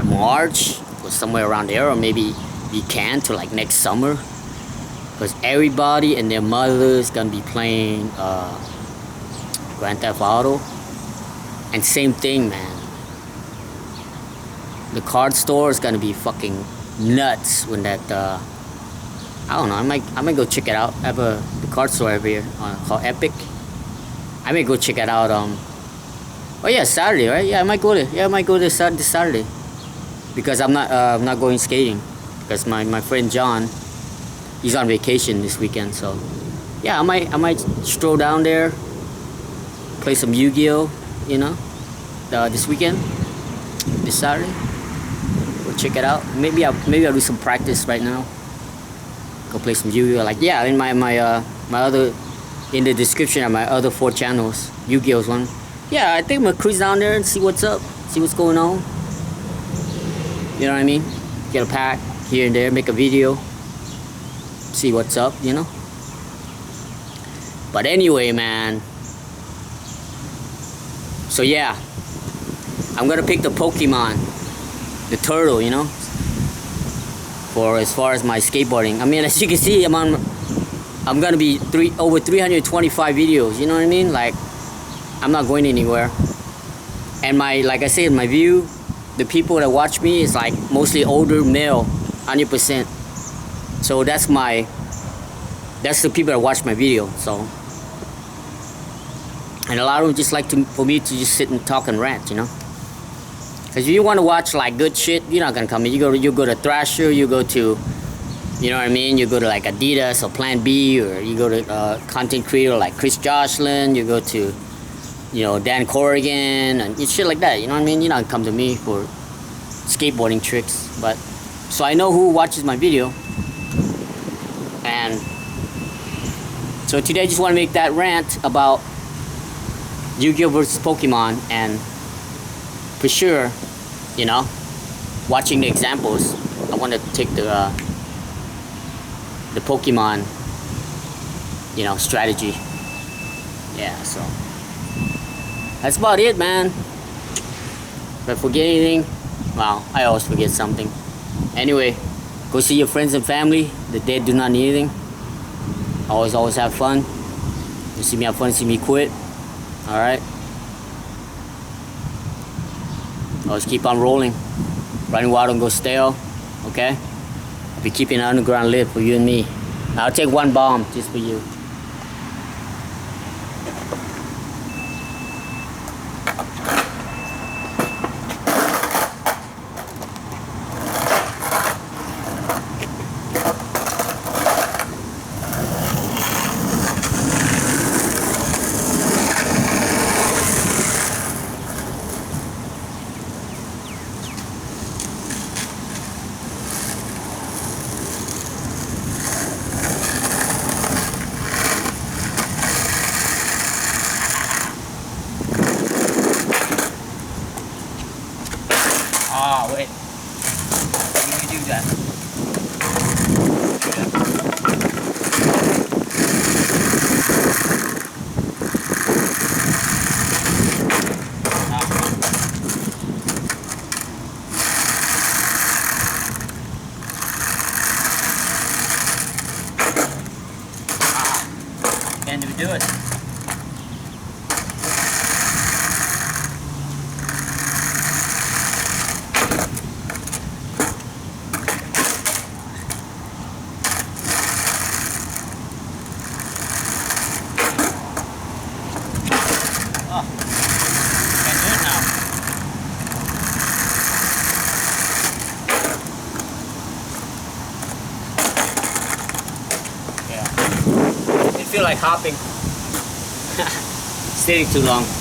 March or somewhere around there, or maybe you can to like next summer, because everybody and their mothers gonna be playing Grand Theft Auto. And same thing, man, the card store is gonna be fucking nuts when that I don't know, I might go check it out. I have the card store over here called Epic. I may go check it out. Oh yeah, Saturday, right? Yeah, I might go there. This Saturday, because I'm not going skating, because my friend John, he's on vacation this weekend. So yeah, I might stroll down there, play some Yu-Gi-Oh, this weekend, this Saturday. Go check it out. Maybe I'll do some practice right now. Go play some Yu-Gi-Oh. Like, yeah, in my other, in the description of my other 4 channels, Yu-Gi-Oh's one. Yeah, I think I'm gonna cruise down there and see what's up, see what's going on. You know what I mean? Get a pack here and there, make a video, see what's up, But anyway, man. So yeah, I'm gonna pick the Pokemon, the turtle, for as far as my skateboarding. I mean, as you can see, I'm gonna be over 325 videos. You know what I mean? Like, I'm not going anywhere. And like I said, my view, the people that watch me is like mostly older male, 100%. So that's the people that watch my video. So, and a lot of them just like for me to just sit and talk and rant, Because if you want to watch like good shit, you're not gonna come in. You go to Thrasher, you go to, you know what I mean? You go to like Adidas or Plan B, or you go to content creator like Chris Jocelyn. You go to, Dan Corrigan and shit like that. You know what I mean? You're not gonna come to me for skateboarding tricks. But so I know who watches my video, and so today I just want to make that rant about Yu-Gi-Oh versus Pokemon, and for sure, watching the examples, I want to take the Pokemon, strategy. Yeah, so that's about it, man. If I forget anything, well, I always forget something. Anyway, go see your friends and family. The dead do not need anything. Always have fun. You see me have fun, see me quit. Alright? Always keep on rolling. Running wild, don't go stale. Okay? I'll be keeping an underground lit for you and me. Now I'll take 1 bomb just for you. Can we do it? Oh, can do it now. Yeah. It feels like hopping. Sitting too long.